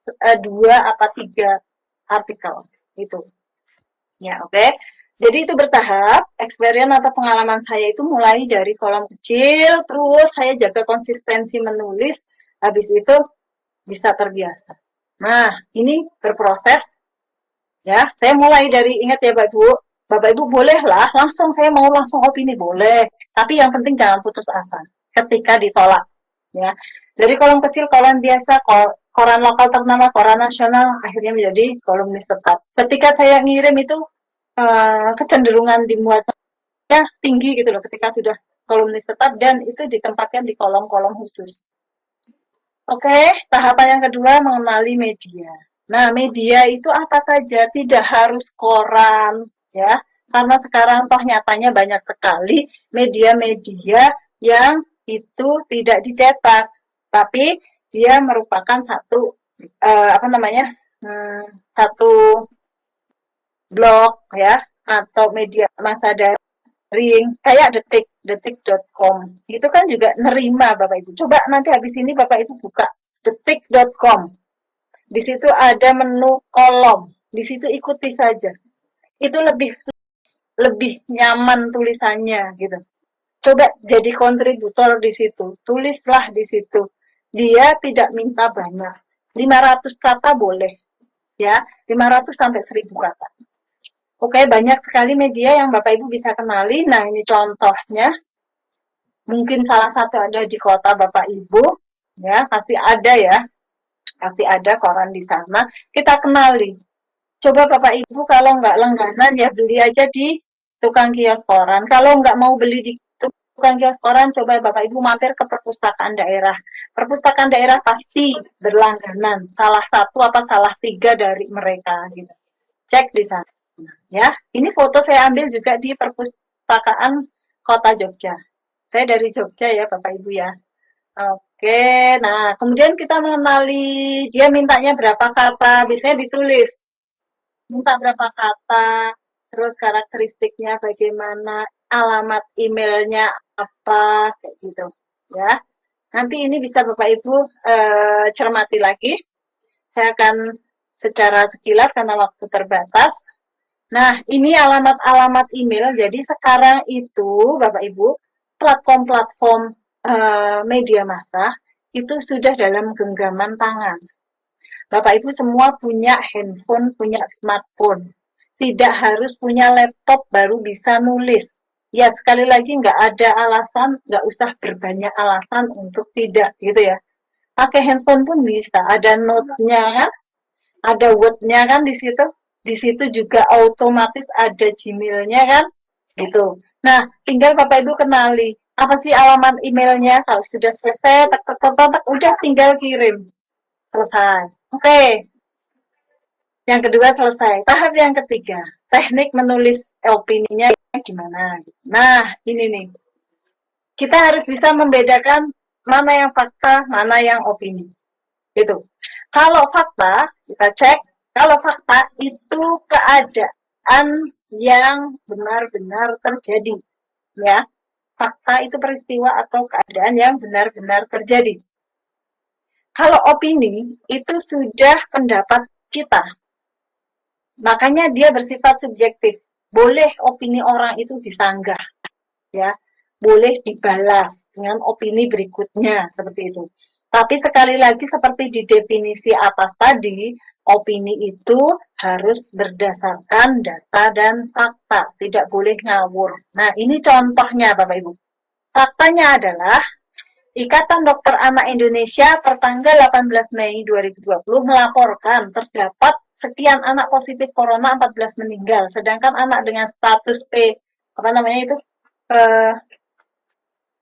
2 atau 3 artikel gitu. Ya, oke. Jadi itu bertahap, experience atau pengalaman saya itu mulai dari kolom kecil, terus saya jaga konsistensi menulis, habis itu bisa terbiasa. Nah, ini berproses, ya. Saya mulai dari, ingat ya Bapak Ibu bolehlah saya mau langsung opini, boleh. Tapi yang penting jangan putus asa ketika ditolak, ya. Dari kolom kecil, kolom biasa, koran lokal ternama, koran nasional, akhirnya menjadi kolumnis tetap. Ketika saya ngirim itu, kecenderungan dimuatnya tinggi gitu loh ketika sudah kolumnis tetap dan itu ditempatkan di kolom-kolom khusus. Oke, tahapan yang kedua mengenali media. Nah, media itu apa saja? Tidak harus koran, ya. Karena sekarang toh nyatanya banyak sekali media-media yang itu tidak dicetak, tapi dia merupakan satu satu blog ya atau media massa daring kayak detik.com itu kan juga nerima Bapak Ibu. Coba nanti habis ini Bapak Ibu buka detik.com. Di situ ada menu kolom. Di situ ikuti saja. Itu lebih nyaman tulisannya gitu. Coba jadi kontributor di situ. Tulislah di situ. Dia tidak minta banyak. 500 kata boleh. Ya, 500 sampai 1000 kata. Oke, banyak sekali media yang Bapak Ibu bisa kenali. Nah, ini contohnya. Mungkin salah satu ada di kota Bapak Ibu. Ya, pasti ada ya. Pasti ada koran di sana. Kita kenali. Coba Bapak Ibu kalau nggak langganan ya beli aja di tukang kios koran. Kalau nggak mau beli di tukang kios koran, coba Bapak Ibu mampir ke perpustakaan daerah. Perpustakaan daerah pasti berlangganan. Salah satu apa salah 3 dari mereka gitu. Cek di sana. Ya, ini foto saya ambil juga di perpustakaan Kota Jogja. Saya dari Jogja ya Bapak Ibu ya. Oke, nah kemudian kita mengenali dia mintanya berapa kata, biasanya ditulis. Minta berapa kata, terus karakteristiknya bagaimana, alamat emailnya apa, kayak gitu ya. Nanti ini bisa Bapak Ibu cermati lagi. Saya akan secara sekilas karena waktu terbatas. Nah, ini alamat-alamat email. Jadi sekarang itu Bapak Ibu, platform-platform media massa itu sudah dalam genggaman tangan. Bapak Ibu semua punya handphone, punya smartphone. Tidak harus punya laptop baru bisa nulis. Ya, sekali lagi nggak ada alasan, nggak usah berbanyak alasan untuk tidak, gitu ya. Pakai handphone pun bisa, ada note-nya kan, ada Word-nya kan di situ. Di situ juga otomatis ada Gmail-nya kan, gitu. Nah, tinggal Bapak Ibu kenali, apa sih alamat emailnya, kalau sudah selesai, tek, tek, tek, tek, udah tinggal kirim. Selesai. Oke, yang kedua selesai. Tahap yang ketiga, teknik menulis opininya gimana. Nah, ini nih. Kita harus bisa membedakan mana yang fakta, mana yang opini. Gitu. Kalau fakta, kita cek, kalau fakta itu keadaan yang benar-benar terjadi. Ya, fakta itu peristiwa atau keadaan yang benar-benar terjadi. Kalau opini itu sudah pendapat kita. Makanya dia bersifat subjektif. Boleh opini orang itu disanggah, ya. Boleh dibalas dengan opini berikutnya seperti itu. Tapi sekali lagi seperti di definisi atas tadi, opini itu harus berdasarkan data dan fakta, tidak boleh ngawur. Nah, ini contohnya Bapak Ibu. Faktanya adalah Ikatan Dokter Anak Indonesia pertanggal 18 Mei 2020 melaporkan terdapat sekian anak positif corona, 14 meninggal, sedangkan anak dengan status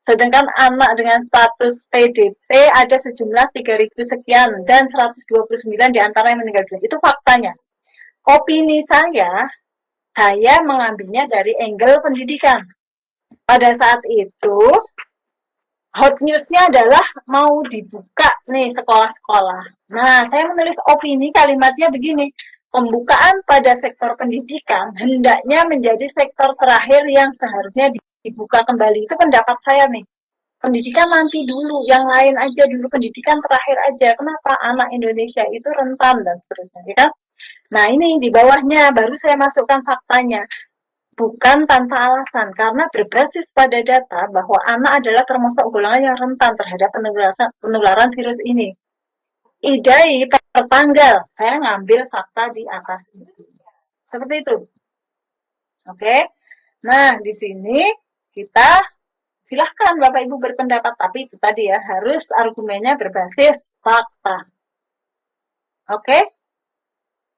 sedangkan anak dengan status PDP ada sejumlah 3.000 sekian dan 129 diantara yang meninggal dunia. Itu faktanya. Opini saya mengambilnya dari angle pendidikan. Pada saat itu hot news-nya adalah mau dibuka nih sekolah-sekolah. Nah, saya menulis opini kalimatnya begini. Pembukaan pada sektor pendidikan hendaknya menjadi sektor terakhir yang seharusnya dibuka kembali. Itu pendapat saya nih. Pendidikan nanti dulu, yang lain aja dulu, pendidikan terakhir aja. Kenapa anak Indonesia itu rentan dan seterusnya, ya kan? Nah, ini di bawahnya baru saya masukkan faktanya. Bukan tanpa alasan, karena berbasis pada data bahwa anak adalah termasuk golongan yang rentan terhadap penularan virus ini. IDAI per tanggal, saya ngambil fakta di atas itu. Seperti itu. Oke. Nah, di sini kita silahkan Bapak Ibu berpendapat, tapi itu tadi ya, harus argumennya berbasis fakta. Oke.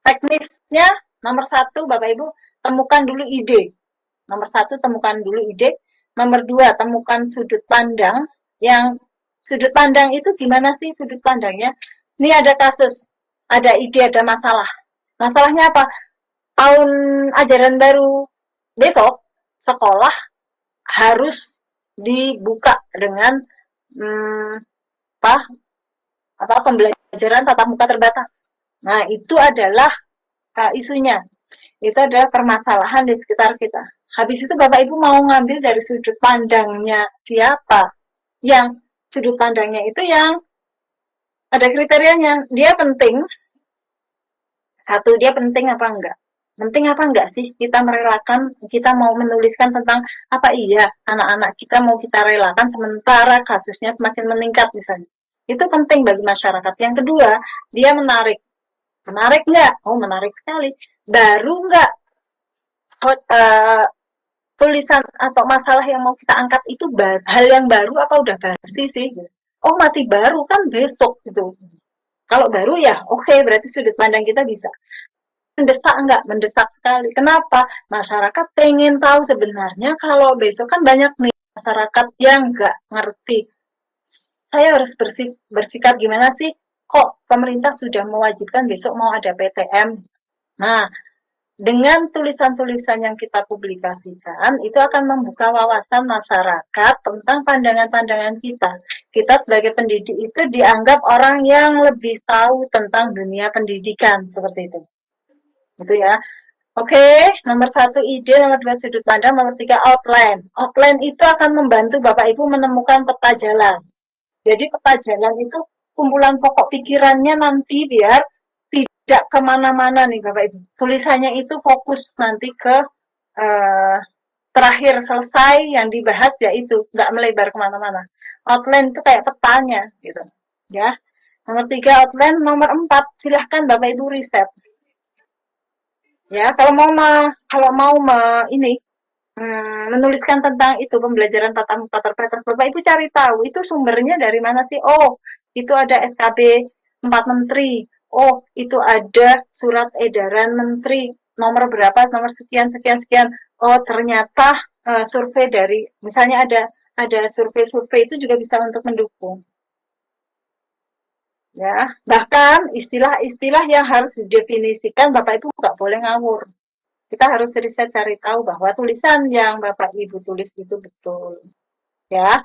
Teknisnya nomor 1 Bapak Ibu, temukan dulu ide. Nomor 1, temukan dulu ide. Nomor 2, temukan sudut pandang. Yang sudut pandang itu gimana sih sudut pandangnya? Ini ada kasus, ada ide, ada masalah. Masalahnya apa? Tahun ajaran baru besok, sekolah harus dibuka dengan pembelajaran tatap muka terbatas. Nah, itu adalah isunya. Itu adalah permasalahan di sekitar kita. Habis itu Bapak Ibu mau ngambil dari sudut pandangnya siapa? Yang sudut pandangnya itu yang ada kriterianya. Dia penting Satu, dia penting apa enggak? Penting apa enggak sih kita merelakan, kita mau menuliskan tentang apa iya anak-anak kita mau kita relakan sementara kasusnya semakin meningkat misalnya. Itu penting bagi masyarakat. Yang kedua, dia menarik. Menarik enggak? Oh, menarik sekali. Baru enggak? Tulisan atau masalah yang mau kita angkat itu hal yang baru apa udah basi sih? Oh, masih baru kan besok gitu. Kalau baru ya oke, berarti sudut pandang kita bisa. Mendesak enggak? Mendesak sekali. Kenapa? Masyarakat pengen tahu sebenarnya kalau besok kan banyak nih masyarakat yang enggak ngerti. Saya harus bersikap gimana sih? Kok pemerintah sudah mewajibkan besok mau ada PTM? Nah, dengan tulisan-tulisan yang kita publikasikan, itu akan membuka wawasan masyarakat tentang pandangan-pandangan kita. Kita sebagai pendidik itu dianggap orang yang lebih tahu tentang dunia pendidikan, seperti itu. Gitu ya. Oke, nomor 1 ide, nomor 2 sudut pandang, nomor 3 outline. Outline itu akan membantu Bapak Ibu menemukan peta jalan. Jadi peta jalan itu kumpulan pokok pikirannya nanti biar tidak kemana-mana nih Bapak Ibu. Tulisannya itu fokus nanti ke terakhir selesai yang dibahas yaitu nggak melebar kemana-mana. Outline itu kayak petanya gitu, ya. Nomor 3 outline, nomor 4 silahkan Bapak Ibu riset. Ya, kalau mau menuliskan tentang itu pembelajaran tatap muka terbatas, Bapak Ibu cari tahu itu sumbernya dari mana sih? Oh, itu ada SKB 4 Menteri. Oh, itu ada surat edaran Menteri nomor berapa, nomor sekian sekian sekian. Oh, ternyata survei dari misalnya ada survei-survei itu juga bisa untuk mendukung. Ya, bahkan istilah-istilah yang harus didefinisikan Bapak Ibu nggak boleh ngawur. Kita harus riset cari tahu bahwa tulisan yang Bapak Ibu tulis itu betul. Ya.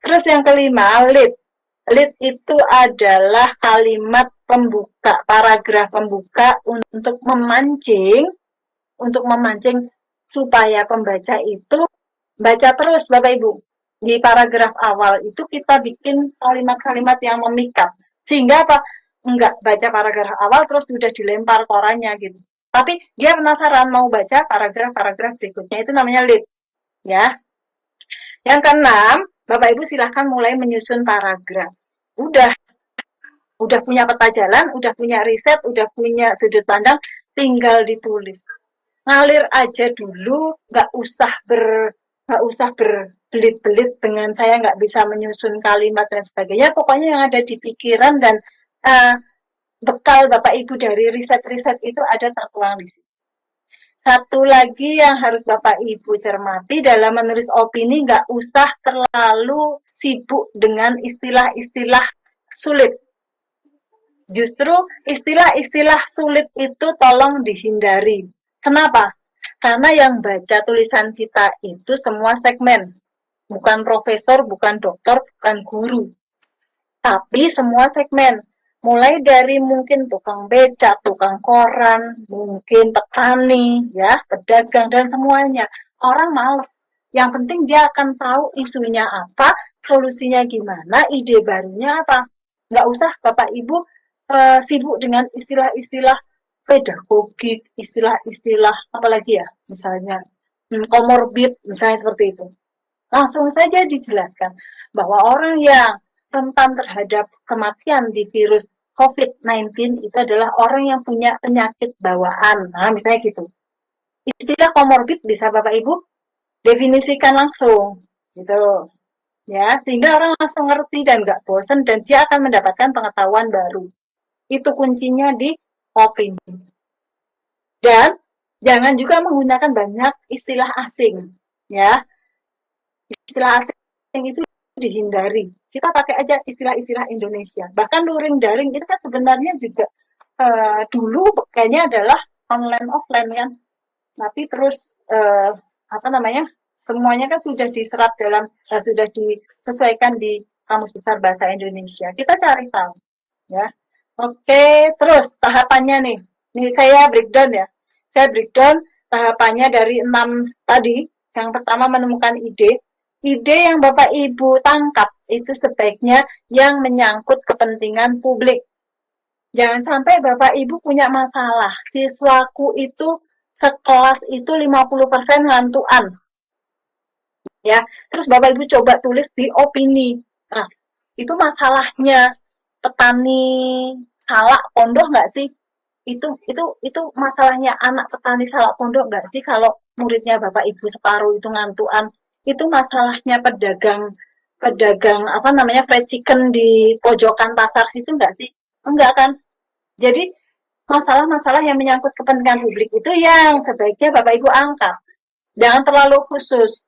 Terus yang kelima, lead. Lead itu adalah kalimat pembuka, paragraf pembuka untuk memancing supaya pembaca itu baca terus Bapak Ibu. Di paragraf awal itu kita bikin kalimat-kalimat yang memikat. Sehingga apa? Enggak baca paragraf awal terus sudah dilempar korannya gitu. Tapi dia penasaran mau baca paragraf-paragraf berikutnya, itu namanya lead. Ya. Yang keenam, Bapak Ibu silahkan mulai menyusun paragraf. Udah punya peta jalan, udah punya riset, udah punya sudut pandang, tinggal ditulis. Ngalir aja dulu, nggak usah berbelit-belit dengan saya nggak bisa menyusun kalimat dan sebagainya. Pokoknya yang ada di pikiran dan bekal Bapak Ibu dari riset-riset itu ada tertuang di sini. Satu lagi yang harus Bapak Ibu cermati dalam menulis opini, nggak usah terlalu sibuk dengan istilah-istilah sulit. Justru istilah-istilah sulit itu tolong dihindari. Kenapa? Karena yang baca tulisan kita itu semua segmen. Bukan profesor, bukan dokter, bukan guru. Tapi semua segmen. Mulai dari mungkin tukang beca, tukang koran, mungkin petani, ya, pedagang, dan semuanya. Orang males. Yang penting dia akan tahu isunya apa, solusinya gimana, ide barunya apa. Nggak usah Bapak Ibu sibuk dengan istilah-istilah pedagogik, istilah-istilah apalagi ya, misalnya komorbid, misalnya seperti itu. Langsung saja dijelaskan bahwa orang yang rentan terhadap kematian di virus COVID-19 itu adalah orang yang punya penyakit bawaan. Nah, misalnya gitu. Istilah komorbid bisa Bapak Ibu definisikan langsung, gitu. Ya, sehingga orang langsung ngerti dan nggak bosan dan dia akan mendapatkan pengetahuan baru. Itu kuncinya di opini. Dan jangan juga menggunakan banyak istilah asing, ya. Istilah asing itu dihindari. Kita pakai aja istilah-istilah Indonesia. Bahkan luring daring itu kan sebenarnya juga dulu kayaknya adalah online offline kan. Tapi terus semuanya kan sudah diserap sudah disesuaikan di Kamus Besar Bahasa Indonesia. Kita cari tahu, ya. Oke, terus tahapannya nih. Nih saya breakdown ya. Saya breakdown tahapannya dari 6 tadi. Yang pertama menemukan ide. Ide yang Bapak Ibu tangkap itu sebaiknya yang menyangkut kepentingan publik. Jangan sampai Bapak Ibu punya masalah, siswaku itu sekelas itu 50% ngantuan. Ya, terus Bapak Ibu coba tulis di opini. Nah, itu masalahnya petani salak pondok nggak sih? Itu masalahnya anak petani salak pondok nggak sih kalau muridnya Bapak Ibu separuh itu ngantuan? Itu masalahnya pedagang pedagang apa namanya fried chicken di pojokan pasar situ nggak sih? Enggak kan? Jadi masalah-masalah yang menyangkut kepentingan publik itu yang sebaiknya Bapak Ibu angkat. Jangan terlalu khusus.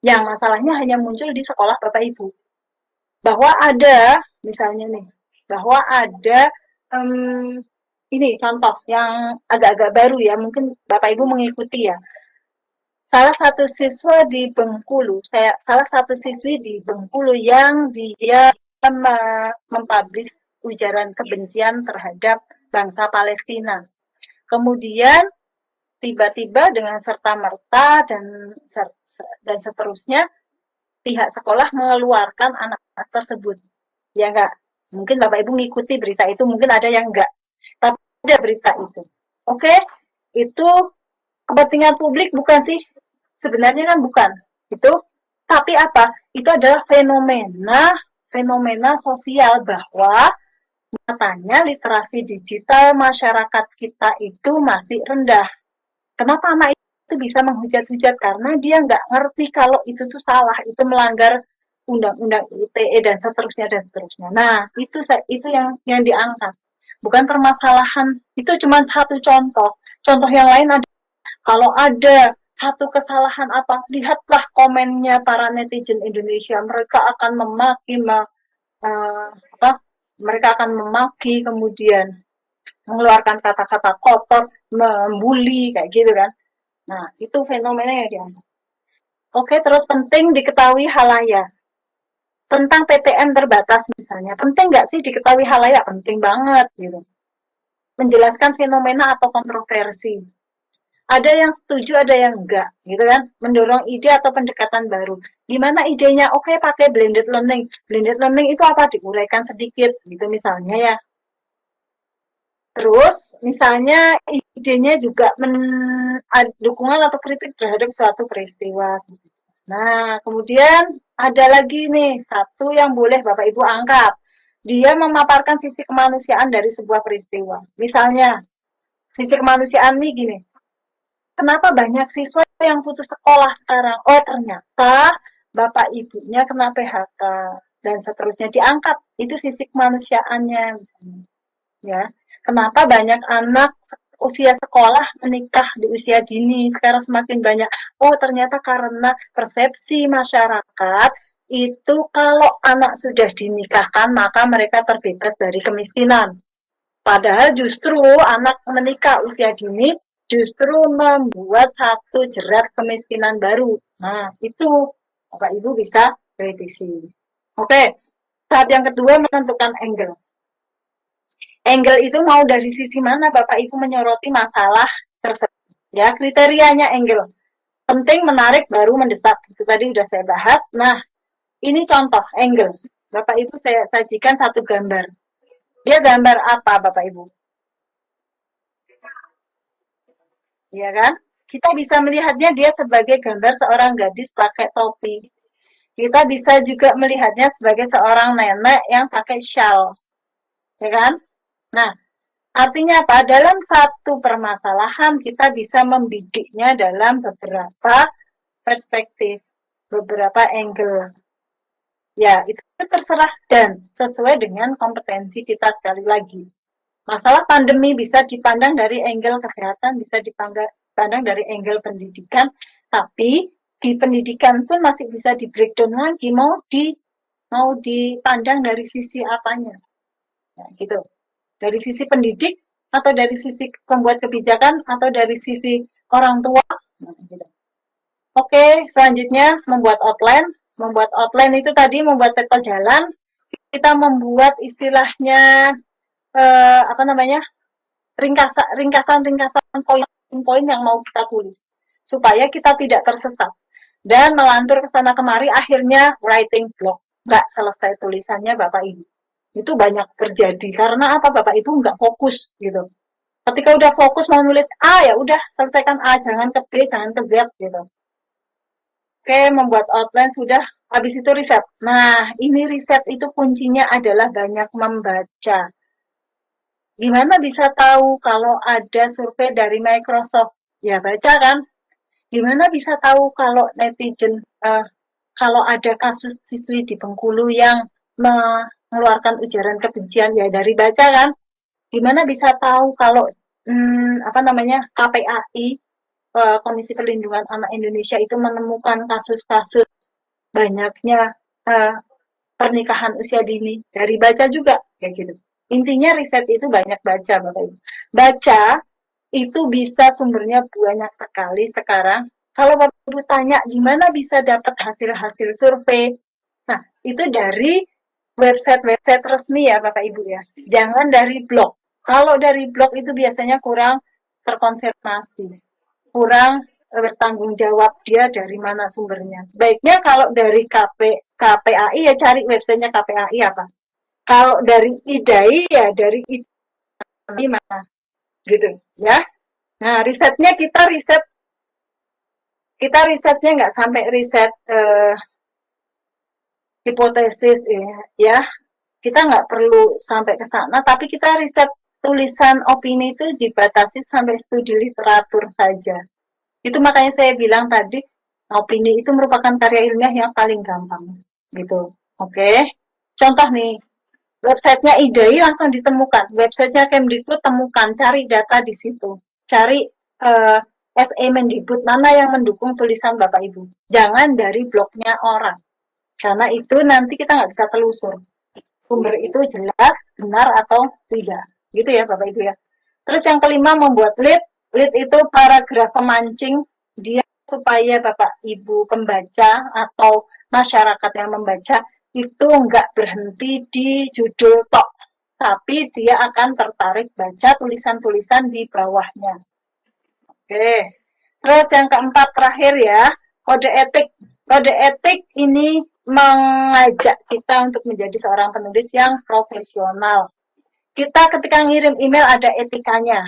Yang masalahnya hanya muncul di sekolah Bapak Ibu. Bahwa ada, misalnya nih, bahwa ada ini contoh yang agak-agak baru ya, mungkin Bapak Ibu mengikuti ya. Salah satu siswa di Bengkulu, salah satu siswi di Bengkulu yang dia mempublish ujaran kebencian terhadap bangsa Palestina. Kemudian tiba-tiba dengan serta-merta dan seterusnya pihak sekolah mengeluarkan anak-anak tersebut. Ya enggak? Mungkin Bapak Ibu ngikuti berita itu, mungkin ada yang enggak. Tapi ada berita itu. Oke? Itu kepentingan publik bukan sih? Sebenarnya kan bukan. Itu tapi apa? Itu adalah fenomena sosial bahwa katanya literasi digital masyarakat kita itu masih rendah. Kenapa anak itu bisa menghujat-hujat? Karena dia nggak ngerti kalau itu tuh salah, itu melanggar undang-undang ITE dan seterusnya dan seterusnya. Nah, itu yang diangkat. Bukan permasalahan, itu cuma satu contoh. Contoh yang lain ada, kalau ada satu kesalahan apa, lihatlah komennya para netizen Indonesia. Mereka akan memaki, mereka akan memaki, kemudian mengeluarkan kata-kata kotor, membuli, kayak gitu kan. Nah, itu fenomena yang diangkat. Oke, terus penting diketahui halayak. Tentang PTM terbatas misalnya, penting nggak sih diketahui halayak? Penting banget, gitu. Menjelaskan fenomena atau kontroversi. Ada yang setuju, ada yang enggak, gitu kan? Mendorong ide atau pendekatan baru. Gimana idenya? Oke, pakai blended learning. Blended learning itu apa? Diuraikan sedikit, gitu misalnya ya. Terus, misalnya idenya juga dukungan atau kritik terhadap suatu peristiwa. Nah, kemudian ada lagi nih, satu yang boleh Bapak Ibu angkat. Dia memaparkan sisi kemanusiaan dari sebuah peristiwa. Misalnya, sisi kemanusiaan nih gini, kenapa banyak siswa yang putus sekolah sekarang? Oh, ternyata Bapak Ibunya kena PHK dan seterusnya diangkat. Itu sisi kemanusiaannya misalnya. Ya. Kenapa banyak anak usia sekolah menikah di usia dini sekarang semakin banyak? Oh, ternyata karena persepsi masyarakat itu kalau anak sudah dinikahkan maka mereka terbebas dari kemiskinan. Padahal justru anak menikah usia dini justru membuat satu jerat kemiskinan baru. Nah, itu Bapak Ibu bisa kritisi. Oke, tahap yang kedua menentukan angle. Angle itu mau dari sisi mana Bapak Ibu menyoroti masalah tersebut. Ya, kriterianya angle. Penting, menarik, baru mendesak. Itu tadi sudah saya bahas. Nah, ini contoh angle. Bapak Ibu saya sajikan satu gambar. Dia gambar apa Bapak Ibu? Ya kan? Kita bisa melihatnya dia sebagai gambar seorang gadis pakai topi. Kita bisa juga melihatnya sebagai seorang nenek yang pakai shawl. Ya kan? Nah, artinya apa? Dalam satu permasalahan kita bisa membidiknya dalam beberapa perspektif, beberapa angle. Ya, itu terserah dan sesuai dengan kompetensi kita sekali lagi. Masalah pandemi bisa dipandang dari angle kesehatan, bisa dipandang dari angle pendidikan, tapi di pendidikan pun masih bisa di breakdown lagi, mau dipandang dari sisi apanya. Ya, gitu. Dari sisi pendidik, atau dari sisi pembuat kebijakan, atau dari sisi orang tua. Nah, gitu. Oke, selanjutnya membuat outline. Membuat outline itu tadi membuat peta jalan. Kita membuat istilahnya apa namanya, ringkasan poin-poin yang mau kita tulis supaya kita tidak tersesat dan melantur ke sana kemari akhirnya writing block, nggak selesai tulisannya Bapak Ibu. Itu banyak terjadi. Karena apa? Bapak Ibu nggak fokus gitu. Ketika udah fokus mau nulis A, ya udah selesaikan A, jangan ke B, jangan ke Z gitu. Oke, membuat outline sudah, habis itu riset. Nah, ini riset itu kuncinya adalah banyak membaca. Gimana bisa tahu kalau ada survei dari Microsoft? Ya baca kan. Gimana bisa tahu kalau netizen, kalau ada kasus siswi di Bengkulu yang mengeluarkan ujaran kebencian? Ya dari baca kan. Gimana bisa tahu kalau KPAI, Komisi Perlindungan Anak Indonesia itu menemukan kasus-kasus banyaknya pernikahan usia dini? Dari baca juga kayak gitu. Intinya riset itu banyak baca, Bapak Ibu. Baca itu bisa sumbernya banyak sekali sekarang. Kalau Bapak Ibu tanya gimana bisa dapat hasil-hasil survei, nah itu dari website-website resmi ya Bapak Ibu ya. Jangan dari blog. Kalau dari blog itu biasanya kurang terkonfirmasi, kurang bertanggung jawab dia dari mana sumbernya. Sebaiknya kalau dari KPAI ya cari websitenya KPAI apa. Kalau dari IDAI ya dari IDAI mana gitu ya. Nah risetnya kita risetnya nggak sampai riset hipotesis ya. Kita nggak perlu sampai ke sana, tapi kita riset tulisan opini itu dibatasi sampai studi literatur saja. Itu makanya saya bilang tadi, opini itu merupakan karya ilmiah yang paling gampang. Gitu. Oke. Contoh nih, websitenya IDAI langsung ditemukan. Websitenya Kemdikbud temukan, cari data di situ. Cari SE Mendikbud mana yang mendukung tulisan Bapak Ibu. Jangan dari blognya orang. Karena itu nanti kita nggak bisa telusur. Sumber itu jelas, benar atau tidak. Gitu ya Bapak Ibu ya. Terus yang kelima membuat lead. Lead itu paragraf pemancing dia supaya Bapak Ibu pembaca atau masyarakat yang membaca itu nggak berhenti di judul tok, tapi dia akan tertarik baca tulisan-tulisan di bawahnya. Oke. Terus yang keempat terakhir ya, kode etik. Kode etik ini mengajak kita untuk menjadi seorang penulis yang profesional. Kita ketika ngirim email ada etikanya.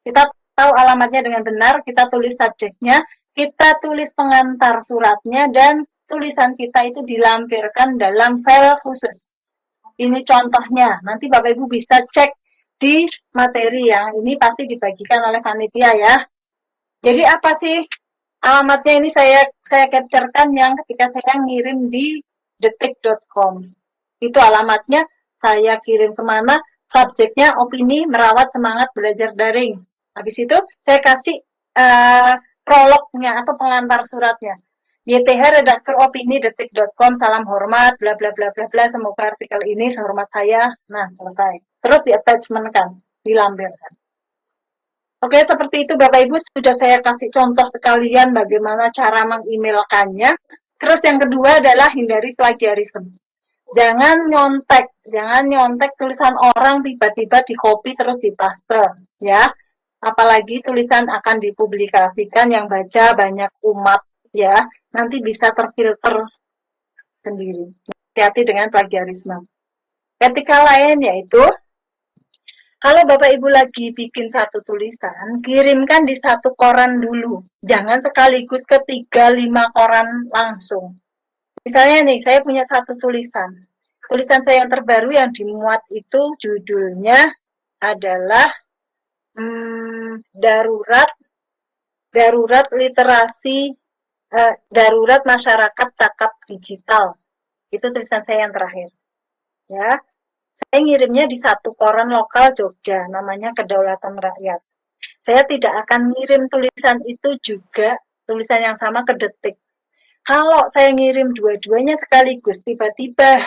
Kita tahu alamatnya dengan benar, kita tulis subjeknya, kita tulis pengantar suratnya, dan tulisan kita itu dilampirkan dalam file khusus. Ini contohnya, nanti Bapak Ibu bisa cek di materi yang ini pasti dibagikan oleh panitia ya. Jadi apa sih alamatnya ini saya capturekan yang ketika saya ngirim di detik.com. Itu alamatnya, saya kirim kemana, subjeknya opini merawat semangat belajar daring. Habis itu saya kasih prolognya atau pengantar suratnya. YTH redaktur opini detik.com, salam hormat, bla bla bla bla bla, semoga artikel ini sehormat saya. Nah, selesai. Terus di attachment kan, dilampirkan. Oke, seperti itu Bapak Ibu, sudah saya kasih contoh sekalian bagaimana cara mengemailkannya. Terus yang kedua adalah hindari plagiarisme. Jangan nyontek tulisan orang tiba-tiba di copy terus dipaste, ya. Apalagi tulisan akan dipublikasikan yang baca banyak umat, ya. Nanti bisa terfilter sendiri. Hati-hati dengan plagiarisme. Etika lain yaitu kalau Bapak Ibu lagi bikin satu tulisan, kirimkan di satu koran dulu. Jangan sekaligus ke 3-5 koran langsung. Misalnya nih, saya punya satu tulisan. Tulisan saya yang terbaru yang dimuat itu judulnya adalah darurat literasi, darurat masyarakat cakap digital. Itu tulisan saya yang terakhir. Ya. Saya ngirimnya di satu koran lokal Jogja, namanya Kedaulatan Rakyat. Saya tidak akan ngirim tulisan itu juga, tulisan yang sama ke Detik. Kalau saya ngirim dua-duanya sekaligus, tiba-tiba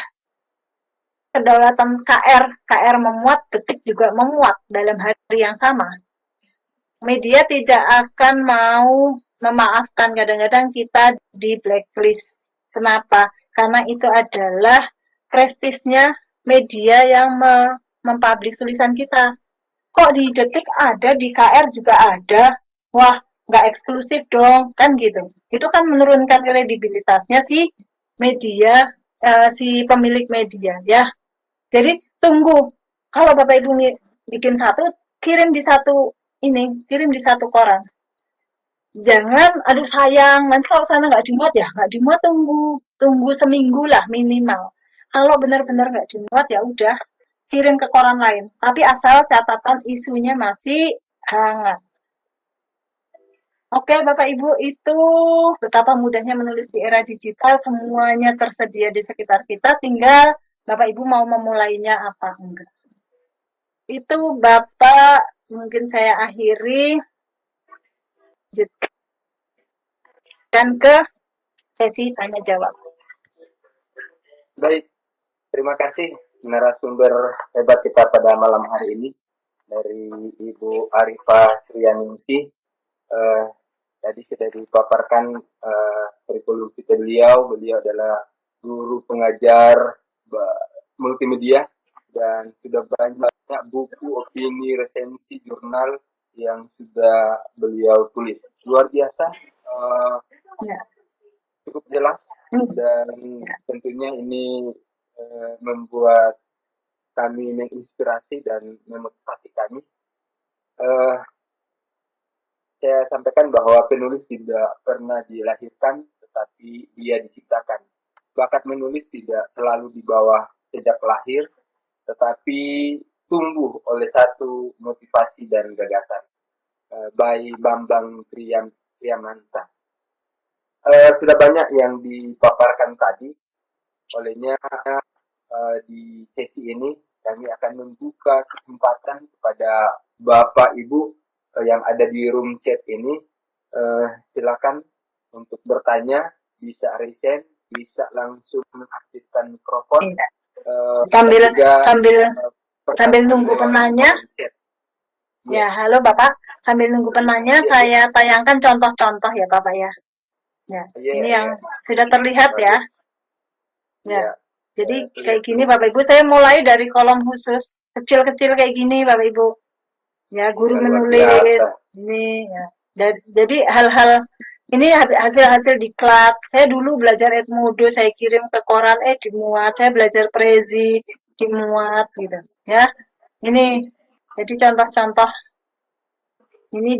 Kedaulatan KR memuat, Detik juga memuat dalam hari yang sama. Media tidak akan mau memaafkan, kadang-kadang kita di blacklist. Kenapa? Karena itu adalah prestisnya media yang mempublish tulisan kita. Kok di Detik ada, di KR juga ada? Wah, nggak eksklusif dong, kan gitu. Itu kan menurunkan kredibilitasnya si media, si pemilik media, ya. Jadi tunggu. Kalau Bapak Ibu bikin satu, kirim di satu kirim di satu koran. Jangan, aduh sayang, nanti kalau sana nggak dimuat ya nggak dimuat, tunggu seminggu lah minimal. Kalau benar-benar nggak dimuat ya udah kirim ke koran lain. Tapi asal catatan isunya masih hangat. Oke, Bapak Ibu, itu betapa mudahnya menulis di era digital, semuanya tersedia di sekitar kita, tinggal Bapak Ibu mau memulainya apa enggak. Itu Bapak, mungkin saya akhiri, dan ke sesi tanya jawab. Baik, terima kasih narasumber hebat kita pada malam hari ini dari Ibu Arifah Srianingsih. Tadi sudah dipaparkan kurikulum kita beliau adalah guru pengajar multimedia dan sudah banyak buku, opini, resensi, jurnal yang sudah beliau tulis. Luar biasa, cukup jelas dan tentunya ini membuat kami menginspirasi dan memotivasi kami. Saya sampaikan bahwa penulis tidak pernah dilahirkan, tetapi dia diciptakan. Bakat menulis tidak selalu di bawah sejak lahir, tetapi tumbuh oleh satu motivasi dan gagasan. By Bambang Priamansa. Sudah banyak yang dipaparkan tadi, olehnya di sesi ini kami akan membuka kesempatan kepada Bapak Ibu yang ada di room chat ini. Silakan untuk bertanya, bisa raise, bisa langsung mengaktifkan mikrofon. Sambil nunggu penanya. Ya, halo Bapak. Sambil nunggu penanya, saya tayangkan contoh-contoh ya Bapak ya. Ya, ini yang sudah terlihat ya. Ya, jadi kayak gini Bapak Ibu, saya mulai dari kolom khusus kecil-kecil kayak gini Bapak Ibu. Ya, guru menulis ini ya. Jadi hal-hal ini hasil-hasil diklat. Saya dulu belajar Edmodo, saya kirim ke koran, dimuat. Saya belajar Prezi, dimuat gitu. Ya, ini jadi contoh-contoh ini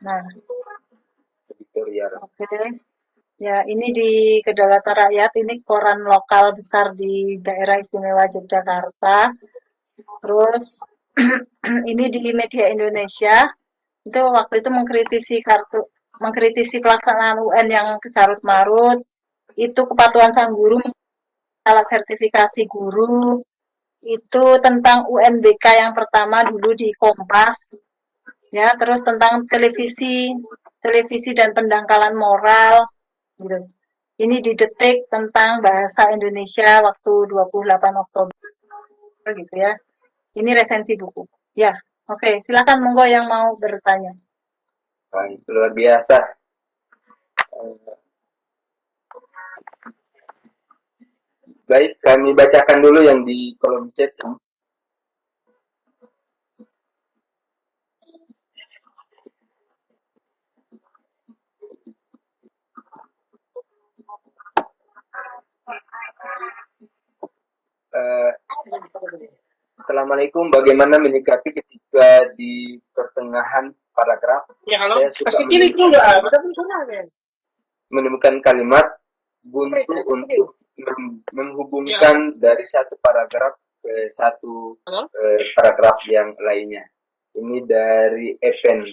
nah, oke. Ya, ini di Kedaulatan Rakyat, ini koran lokal besar di daerah istimewa Yogyakarta. Terus ini di Media Indonesia, itu waktu itu mengkritisi pelaksanaan UN yang kecarut marut, itu kepatuhan sang guru, salah sertifikasi guru, itu tentang UNBK yang pertama dulu di Kompas, ya, terus tentang televisi dan pendangkalan moral, gitu. Ini di Detik tentang bahasa Indonesia waktu 28 Oktober, gitu ya. Ini resensi buku. Ya, oke, silakan monggo yang mau bertanya. Baik, luar biasa. Baik, kami bacakan dulu yang di kolom chat. Assalamualaikum, bagaimana menyikapi ketika di pertengahan paragraf saya suka menemukan kalimat buntu untuk menghubungkan dari satu paragraf ke satu paragraf yang lainnya. Ini dari Evan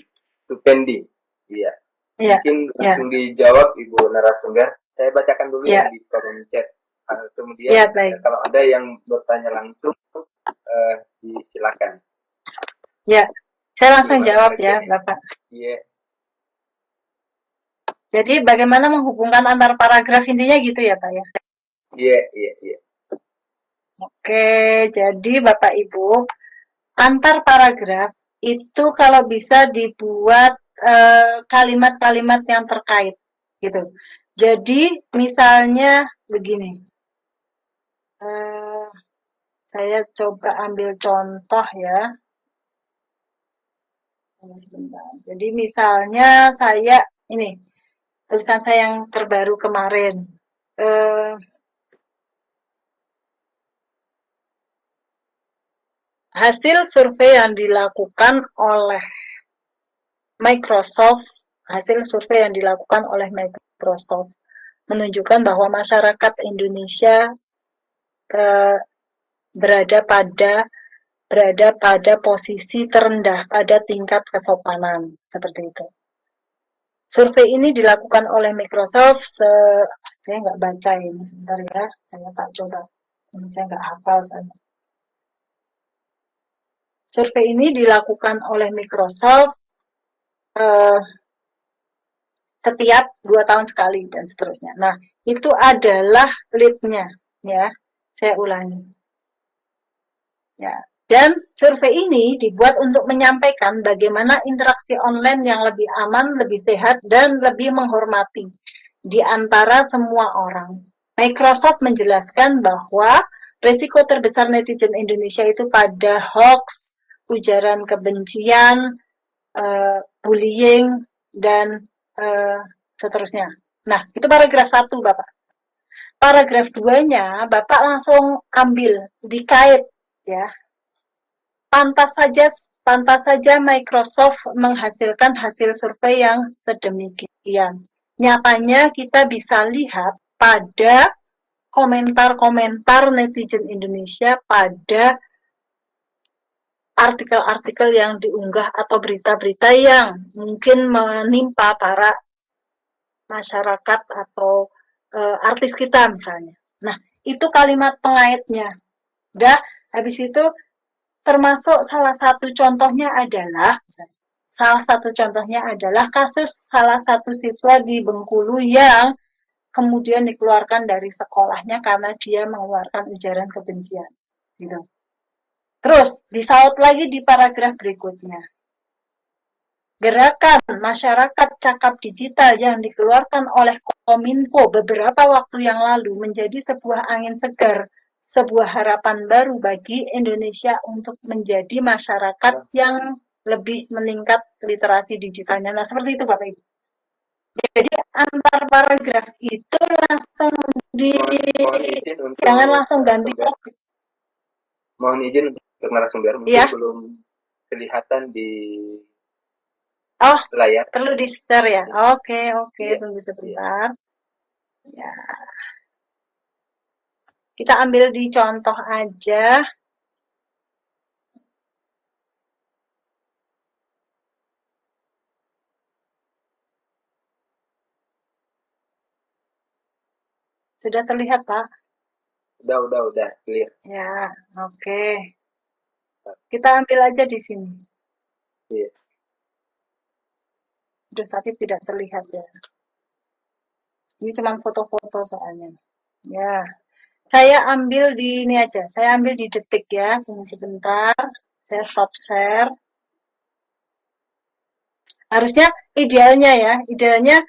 Supendi. Iya. Mungkin langsung dijawab Ibu narasumber. Saya bacakan dulu yang di kolom chat. Kemudian kalau ada yang bertanya langsung, disilakan. Ya, saya langsung jawab ya, Bapak. Iya. Jadi bagaimana menghubungkan antar paragraf, intinya gitu ya, Pak ya? Iya. Oke, jadi Bapak Ibu, antar paragraf itu kalau bisa dibuat kalimat-kalimat yang terkait, gitu. Jadi misalnya begini, saya coba ambil contoh ya. Sebentar. Jadi misalnya saya ini tulisan saya yang terbaru kemarin. hasil survei yang dilakukan oleh Microsoft, menunjukkan bahwa masyarakat Indonesia berada pada posisi terendah pada tingkat kesopanan, seperti itu. Survei ini dilakukan oleh Microsoft, saya nggak baca ini, sebentar ya, saya tak coba, ini saya nggak hafal soalnya. Survei ini dilakukan oleh Microsoft setiap 2 tahun sekali dan seterusnya. Nah, itu adalah lead-nya, ya. Saya ulangi. Ya. Dan survei ini dibuat untuk menyampaikan bagaimana interaksi online yang lebih aman, lebih sehat, dan lebih menghormati di antara semua orang. Microsoft menjelaskan bahwa risiko terbesar netizen Indonesia itu pada hoax, ujaran kebencian, bullying, dan seterusnya. Nah, itu paragraf 1, Bapak. Paragraf 2-nya, Bapak langsung ambil, dikait, ya. Pantas saja Microsoft menghasilkan hasil survei yang sedemikian. Nyatanya kita bisa lihat pada komentar-komentar netizen Indonesia pada artikel-artikel yang diunggah atau berita-berita yang mungkin menimpa para masyarakat atau artis kita misalnya. Nah, itu kalimat pengaitnya. Udah, habis itu termasuk salah satu contohnya adalah kasus salah satu siswa di Bengkulu yang kemudian dikeluarkan dari sekolahnya karena dia mengeluarkan ujaran kebencian. Gitu. Terus disaut lagi di paragraf berikutnya. Gerakan masyarakat cakap digital yang dikeluarkan oleh Kominfo beberapa waktu yang lalu menjadi sebuah angin segar, sebuah harapan baru bagi Indonesia untuk menjadi masyarakat yang lebih meningkat literasi digitalnya. Nah, seperti itu Bapak Ibu. Jadi antar paragraf itu langsung jangan langsung ganti topik. Mohon izin untuk narasumber, mungkin ya, belum kelihatan di layar. Perlu di-share ya? Oke, ya. Tunggu sebentar. Ya. Kita ambil di contoh aja. Sudah terlihat, Pak? Udah, clear. Ya, oke. Kita ambil aja di sini. Iya. Udah, tapi tidak terlihat ya. Ini cuma foto-foto soalnya. Ya. Saya ambil di ini aja. Saya ambil di detik ya. Tunggu sebentar. Saya stop share. Harusnya idealnya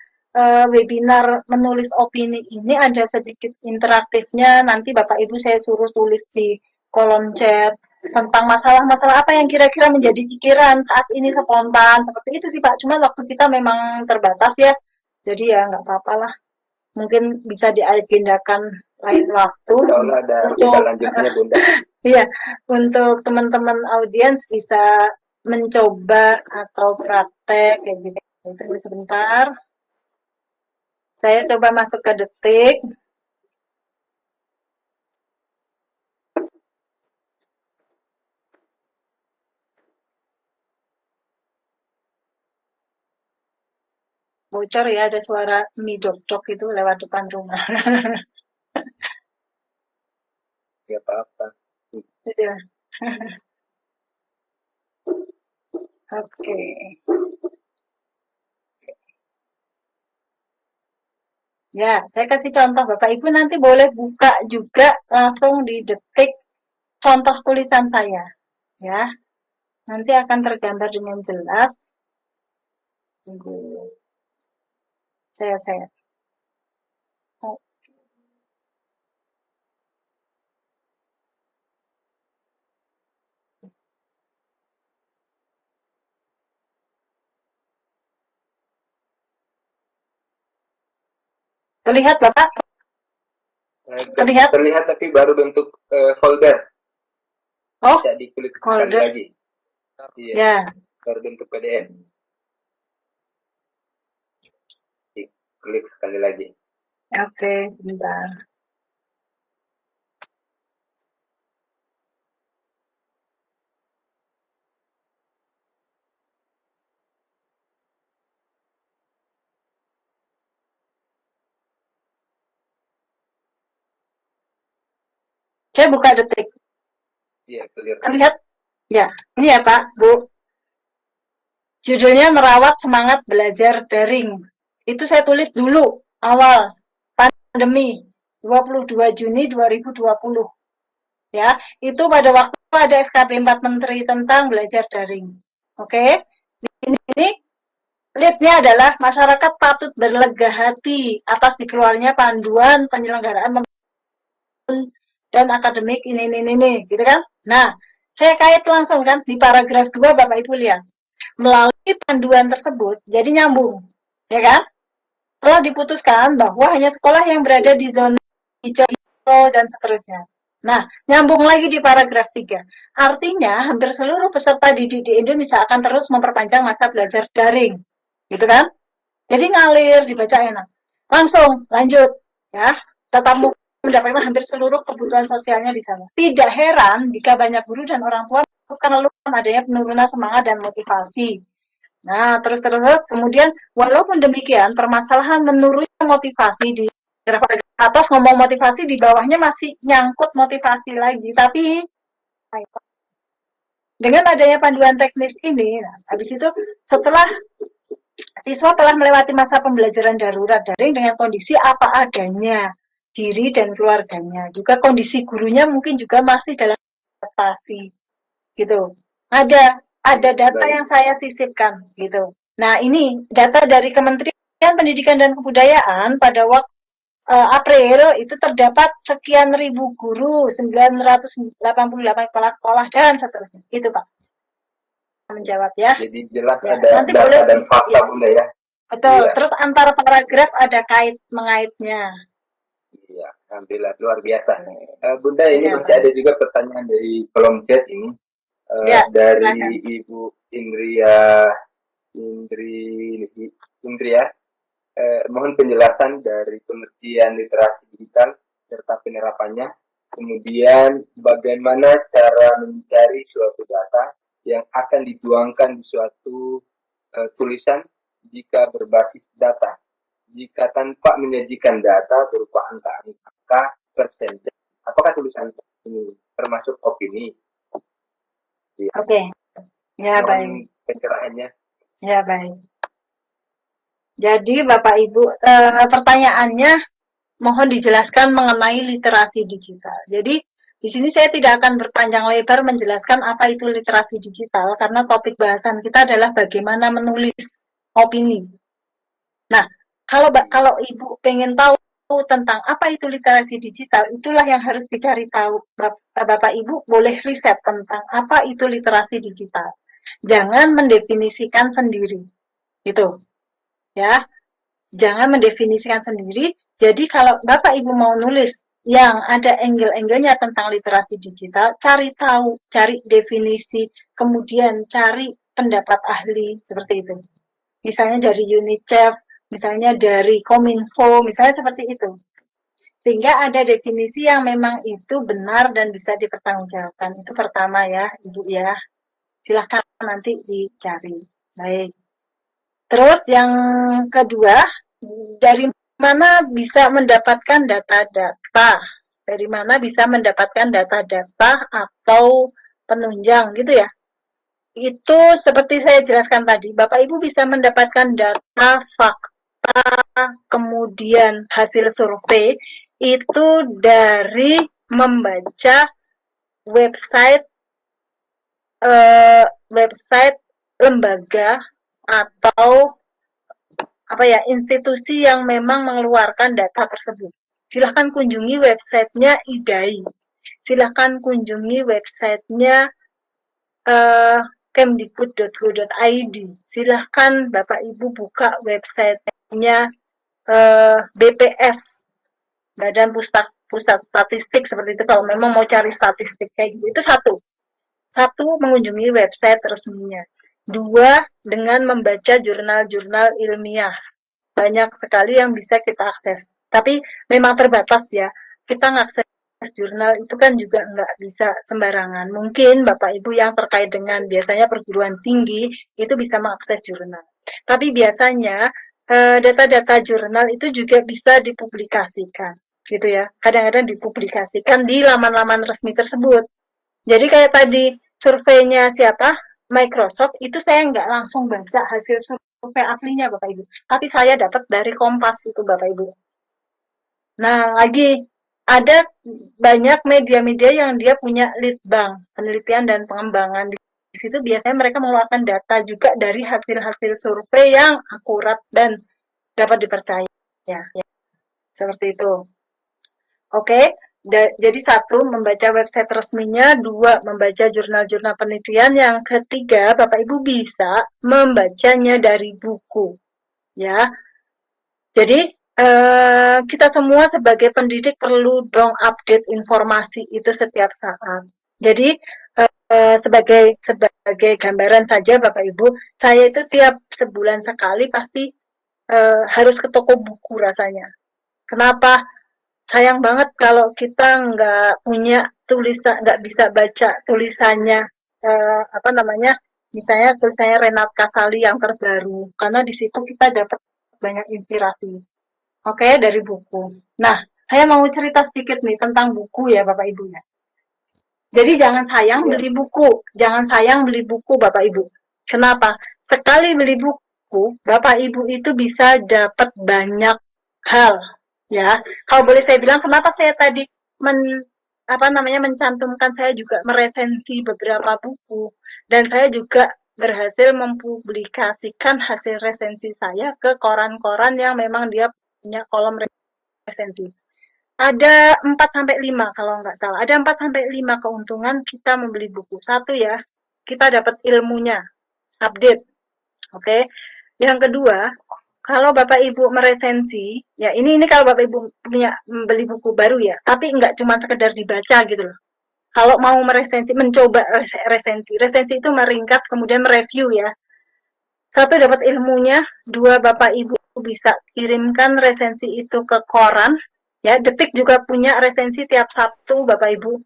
webinar menulis opini ini ada sedikit interaktifnya. Nanti Bapak Ibu saya suruh tulis di kolom chat tentang masalah-masalah apa yang kira-kira menjadi pikiran saat ini spontan. Seperti itu sih Pak. Cuma waktu kita memang terbatas ya. Jadi ya nggak apa-apa lah. Mungkin bisa diagendakan lain waktu. Untuk lanjutnya Bunda. Iya, untuk teman-teman audiens bisa mencoba atau praktek kayak gitu. Tunggu sebentar. Saya coba masuk ke detik. Bocor ya, ada suara mie dok-dok itu lewat depan rumah. Ya apa-apa. Iya. Oke. Ya, saya kasih contoh Bapak Ibu nanti boleh buka juga langsung di detik contoh tulisan saya. Ya. Nanti akan tergambar dengan jelas. Tunggu. Saya. Terlihat Bapak? Terlihat tapi baru bentuk folder. bisa diklik sekali lagi. Iya. Ya. Berbentuk PDF. Diklik sekali lagi. Oke, sebentar. Saya buka Detik. Iya, clear. Lihat? Ya, ini ya Pak, Bu. Judulnya Merawat Semangat Belajar Daring. Itu saya tulis dulu, awal pandemi, 22 Juni 2020. Ya, itu pada waktu ada SKP 4 Menteri tentang belajar daring. Oke? Di sini lead-nya adalah masyarakat patut berlega hati atas dikeluarnya panduan penyelenggaraan dan akademik ini, gitu kan? Nah, saya kait langsung kan di paragraf 2 Bapak Ibu lihat. Melalui panduan tersebut, jadi nyambung, ya kan? Telah diputuskan bahwa hanya sekolah yang berada di zona hijau dan seterusnya. Nah, nyambung lagi di paragraf 3. Artinya, hampir seluruh peserta didik di Indonesia akan terus memperpanjang masa belajar daring. Gitu kan? Jadi ngalir, dibaca enak. Langsung, lanjut. Ya, tetap mendapatkan hampir seluruh kebutuhan sosialnya di sana. Tidak heran jika banyak guru dan orang tua mengeluhkan adanya penurunan semangat dan motivasi. Nah, terus kemudian walaupun demikian permasalahan menurunnya motivasi di atas ngomong motivasi, di bawahnya masih nyangkut motivasi lagi. Tapi dengan adanya panduan teknis ini, nah, habis itu setelah siswa telah melewati masa pembelajaran darurat daring dengan kondisi apa adanya diri dan keluarganya. Juga kondisi gurunya mungkin juga masih dalam adaptasi. Gitu. Ada data yang saya sisipkan gitu. Nah, ini data dari Kementerian Pendidikan dan Kebudayaan pada waktu April itu terdapat sekian ribu guru, 988 kepala sekolah dan seterusnya. Itu Pak. Menjawab ya. Jadi jelas ya, ada nanti data dan fakta ya. Bunda ya. Betul. Ya. Terus antara paragraf ada mengaitnya. Iya, alhamdulillah luar biasa. Bunda ini ya, masih ada juga pertanyaan dari kolom chat ini. Ya, dari silakan. Ibu Indria, mohon penjelasan dari pengertian literasi digital serta penerapannya. Kemudian bagaimana cara mencari suatu data yang akan dituangkan di suatu tulisan jika berbasis data. Jika tanpa menyajikan data berupa angka-angka persentase, apakah tulisan ini termasuk opini? Ya. Oke, ya baik. Pencerahannya. Ya baik. Jadi Bapak Ibu, pertanyaannya mohon dijelaskan mengenai literasi digital. Jadi di sini saya tidak akan berpanjang lebar menjelaskan apa itu literasi digital karena topik bahasan kita adalah bagaimana menulis opini. Nah, kalau Ibu pengen tahu tentang apa itu literasi digital, itulah yang harus dicari tahu. Bapak Ibu boleh riset tentang apa itu literasi digital. Jangan mendefinisikan sendiri. Gitu. Ya. Jangan mendefinisikan sendiri. Jadi kalau Bapak Ibu mau nulis yang ada angle-angle-nya tentang literasi digital, cari tahu, cari definisi, kemudian cari pendapat ahli seperti itu. Misalnya dari UNICEF, misalnya dari Kominfo, misalnya seperti itu. Sehingga ada definisi yang memang itu benar dan bisa dipertanggungjawabkan. Itu pertama ya, Ibu ya. Silahkan nanti dicari. Baik. Terus yang kedua, dari mana bisa mendapatkan data-data? Dari mana bisa mendapatkan data-data atau penunjang gitu ya? Itu seperti saya jelaskan tadi, Bapak Ibu bisa mendapatkan data, fakta, kemudian hasil survei itu dari membaca website lembaga atau institusi yang memang mengeluarkan data tersebut. Silahkan kunjungi websitenya IDAI. Silahkan kunjungi websitenya kemdikbud.go.id. Silahkan Bapak Ibu buka websitenya BPS, Badan Pusat Statistik seperti itu kalau memang mau cari statistik kayak gitu. Itu satu. Satu, mengunjungi website resminya. Dua, dengan membaca jurnal-jurnal ilmiah. Banyak sekali yang bisa kita akses. Tapi memang terbatas ya. Kita ngakses jurnal itu kan juga nggak bisa sembarangan. Mungkin Bapak Ibu yang terkait dengan biasanya perguruan tinggi itu bisa mengakses jurnal. Tapi biasanya data-data jurnal itu juga bisa dipublikasikan, gitu ya. Kadang-kadang dipublikasikan di laman-laman resmi tersebut. Jadi kayak tadi surveinya siapa? Microsoft itu saya nggak langsung baca hasil survei aslinya Bapak Ibu. Tapi saya dapat dari Kompas itu Bapak Ibu. Nah, lagi ada banyak media-media yang dia punya litbang, penelitian dan pengembangan. Di situ biasanya mereka mengeluarkan data juga dari hasil-hasil survei yang akurat dan dapat dipercaya. Ya, seperti itu. Oke, jadi satu, membaca website resminya. Dua, membaca jurnal-jurnal penelitian. Yang ketiga, Bapak Ibu bisa membacanya dari buku. Ya, jadi kita semua sebagai pendidik perlu dong update informasi itu setiap saat. Jadi sebagai gambaran saja Bapak Ibu, saya itu tiap sebulan sekali pasti harus ke toko buku rasanya. Kenapa? Sayang banget kalau kita nggak punya tulisan, nggak bisa baca tulisannya, apa namanya, misalnya tulisannya Renat Kasali yang terbaru, karena di situ kita dapat banyak inspirasi. Oke, dari buku. Nah, saya mau cerita sedikit nih tentang buku ya Bapak Ibu ya. Jadi jangan sayang beli buku, jangan sayang beli buku Bapak Ibu. Kenapa? Sekali beli buku, Bapak Ibu itu bisa dapat banyak hal, ya. Kalau boleh saya bilang, kenapa saya tadi mencantumkan saya juga meresensi beberapa buku dan saya juga berhasil mempublikasikan hasil resensi saya ke koran-koran yang memang dia punya kolom resensi. Ada 4-5 kalau nggak salah. Ada 4-5 keuntungan kita membeli buku. Satu ya, kita dapat ilmunya, update. Oke. Yang kedua, kalau Bapak Ibu meresensi, ya ini kalau Bapak Ibu punya beli buku baru ya, tapi nggak cuma sekedar dibaca gitu loh. Kalau mau meresensi, mencoba resensi itu meringkas kemudian mereview ya. Satu, dapat ilmunya. Dua, Bapak Ibu bisa kirimkan resensi itu ke koran. Ya, Detik juga punya resensi tiap Sabtu, Bapak Ibu.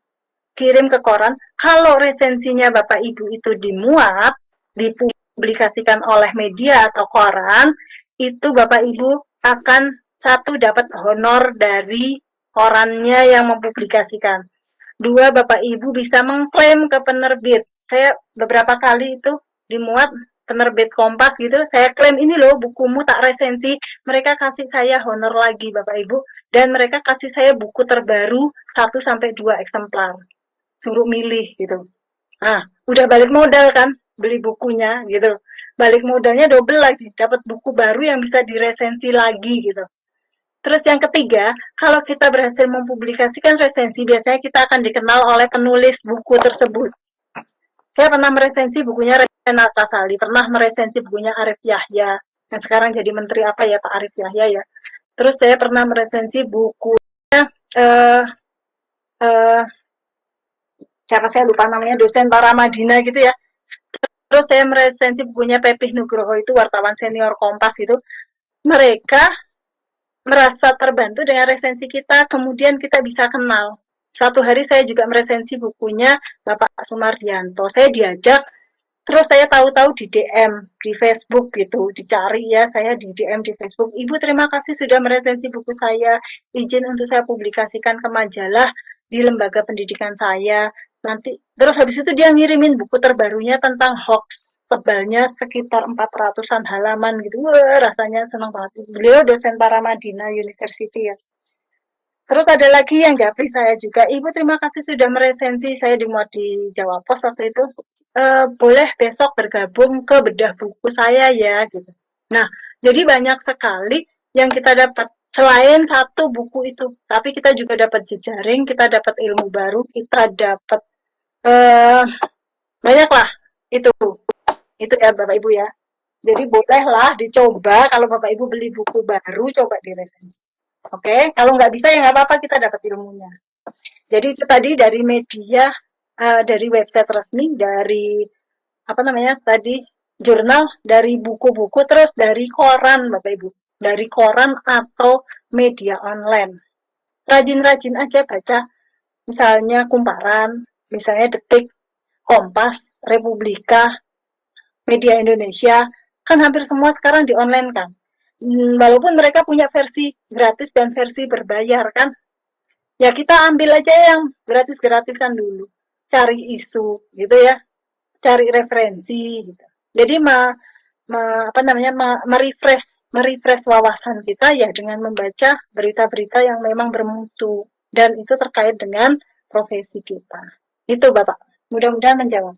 Kirim ke koran. Kalau resensinya Bapak Ibu itu dimuat, dipublikasikan oleh media atau koran, itu Bapak Ibu akan satu, dapat honor dari korannya yang mempublikasikan. Dua, Bapak Ibu bisa mengklaim ke penerbit. Saya beberapa kali itu dimuat penerbit Kompas gitu, saya klaim ini loh bukumu tak resensi, mereka kasih saya honor lagi Bapak Ibu, dan mereka kasih saya buku terbaru 1-2 eksemplar, suruh milih gitu. Nah, udah balik modal kan, beli bukunya gitu, balik modalnya double lagi, dapat buku baru yang bisa diresensi lagi gitu. Terus yang ketiga, kalau kita berhasil mempublikasikan resensi, biasanya kita akan dikenal oleh penulis buku tersebut. Saya pernah meresensi bukunya Renat Kasali, pernah meresensi bukunya Arif Yahya, yang sekarang jadi menteri apa ya Pak Arif Yahya ya. Terus saya pernah meresensi bukunya siapa saya lupa namanya, dosen Paramadina gitu ya. Terus saya meresensi bukunya Pepih Nugroho, itu wartawan senior Kompas gitu. Mereka merasa terbantu dengan resensi kita, kemudian kita bisa kenal. Suatu hari saya juga meresensi bukunya Bapak Sumardianto. Saya diajak, terus saya tahu-tahu di DM di Facebook gitu, dicari ya, saya di DM di Facebook. Ibu terima kasih sudah meresensi buku saya, izin untuk saya publikasikan ke majalah di lembaga pendidikan saya. Nanti terus habis itu dia ngirimin buku terbarunya tentang hoax, tebalnya sekitar 400-an halaman gitu. Wah, rasanya senang banget. Beliau dosen Paramadina University ya. Terus ada lagi yang japri saya juga, Ibu terima kasih sudah meresensi, saya dimuat di Jawa Pos waktu itu, boleh besok bergabung ke bedah buku saya ya, gitu. Nah, jadi banyak sekali yang kita dapat, selain satu buku itu, tapi kita juga dapat jejaring, kita dapat ilmu baru, kita dapat banyak lah, itu ya Bapak Ibu ya. Jadi bolehlah dicoba, kalau Bapak Ibu beli buku baru, coba diresensi. Oke, kalau nggak bisa ya nggak apa-apa, kita dapat ilmunya. Jadi itu tadi dari media dari website resmi, dari apa namanya tadi, jurnal, dari buku-buku, terus dari koran Bapak Ibu, dari koran atau media online. Rajin-rajin aja baca, misalnya Kumparan, misalnya Detik, Kompas, Republika, Media Indonesia, kan hampir semua sekarang di online kan. Walaupun mereka punya versi gratis dan versi berbayar kan, ya kita ambil aja yang gratis-gratisan dulu, cari isu gitu ya, cari referensi gitu. Jadi merefresh wawasan kita ya dengan membaca berita-berita yang memang bermutu dan itu terkait dengan profesi kita. Itu Bapak. Mudah-mudahan menjawab.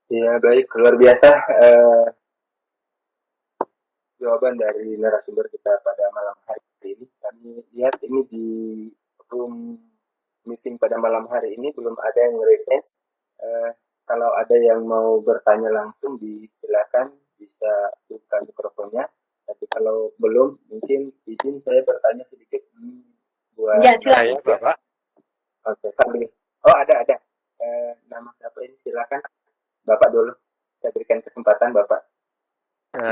Ya baik, luar biasa jawaban dari narasumber kita pada malam hari ini. Kami lihat ini di room meeting pada malam hari ini belum ada yang resign. Kalau ada yang mau bertanya langsung silakan bisa buka mikrofonnya. Tapi kalau belum, mungkin izin saya bertanya sedikit buat ya, silakan. Bapak. Oke, sambil. Oh ada. Nama siapa ini? Silakan Bapak dulu. Saya berikan kesempatan Bapak.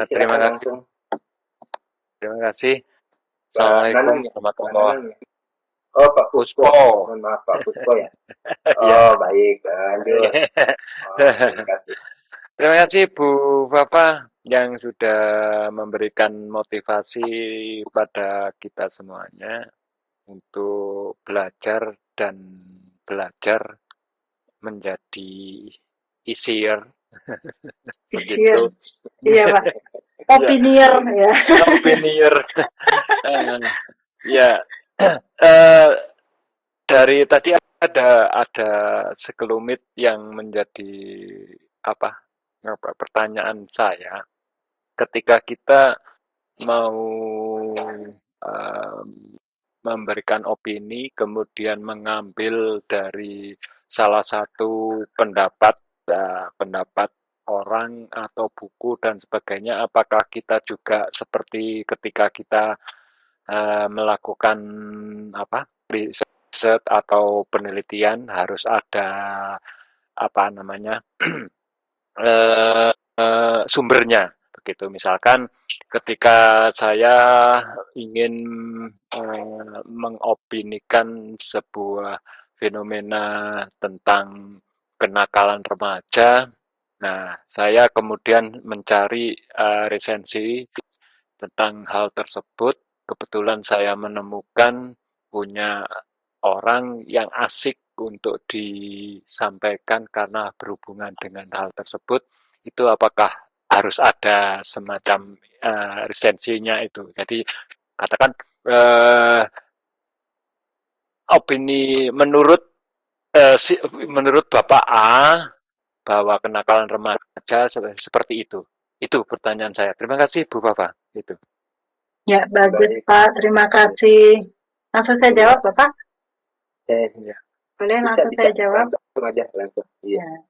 Terima kasih. Langsung. Terima kasih. Assalamualaikum warahmatullahi wabarakatuh. Oh, Pak Puspo. Mohon maaf, Pak Puspo ya. Oh, baik. Lanjut. Terima kasih Bu Fafa yang sudah memberikan motivasi pada kita semuanya untuk belajar dan belajar menjadi easier. Easier. Iya, Pak. Opinier ya. Opinier. Ya. Dari tadi ada sekelumit yang menjadi pertanyaan saya ketika kita mau memberikan opini kemudian mengambil dari salah satu pendapat orang atau buku dan sebagainya, apakah kita juga seperti ketika kita melakukan riset atau penelitian harus ada sumbernya begitu. Misalkan ketika saya ingin mengopinikan sebuah fenomena tentang kenakalan remaja, nah saya kemudian mencari resensi tentang hal tersebut. Kebetulan saya menemukan punya orang yang asik untuk disampaikan karena berhubungan dengan hal tersebut. Itu apakah harus ada semacam resensinya itu. Jadi katakan opini menurut Bapak A bahwa kenakalan remaja seperti itu. Itu pertanyaan saya. Terima kasih Bu Fafa. Itu. Ya, bagus Pak. Terima kasih. Langsung saya jawab, Bapak? Ya. Boleh langsung saya jawab? Langsung. Iya. Ya.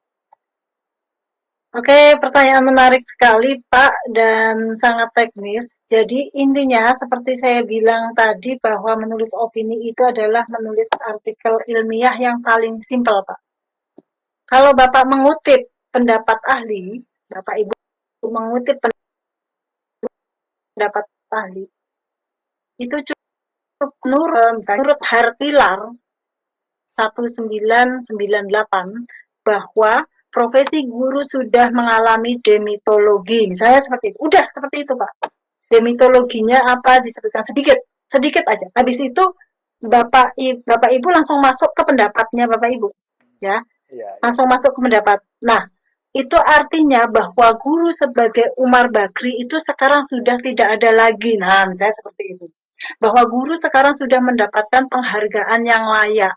Oke, pertanyaan menarik sekali Pak dan sangat teknis. Jadi intinya seperti saya bilang tadi bahwa menulis opini itu adalah menulis artikel ilmiah yang paling simpel Pak. Kalau Bapak mengutip pendapat ahli, Bapak Ibu mengutip pendapat ahli, itu cukup menurut Hartilar 1998 bahwa profesi guru sudah mengalami demitologi. Misalnya seperti itu. Udah seperti itu, Pak. Demitologinya apa disebutkan sedikit aja. Habis itu Bapak Ibu langsung masuk ke pendapatnya Bapak Ibu. Ya. Langsung masuk ke pendapat. Nah, itu artinya bahwa guru sebagai Umar Bakri itu sekarang sudah tidak ada lagi. Nah, misalnya seperti itu. Bahwa guru sekarang sudah mendapatkan penghargaan yang layak.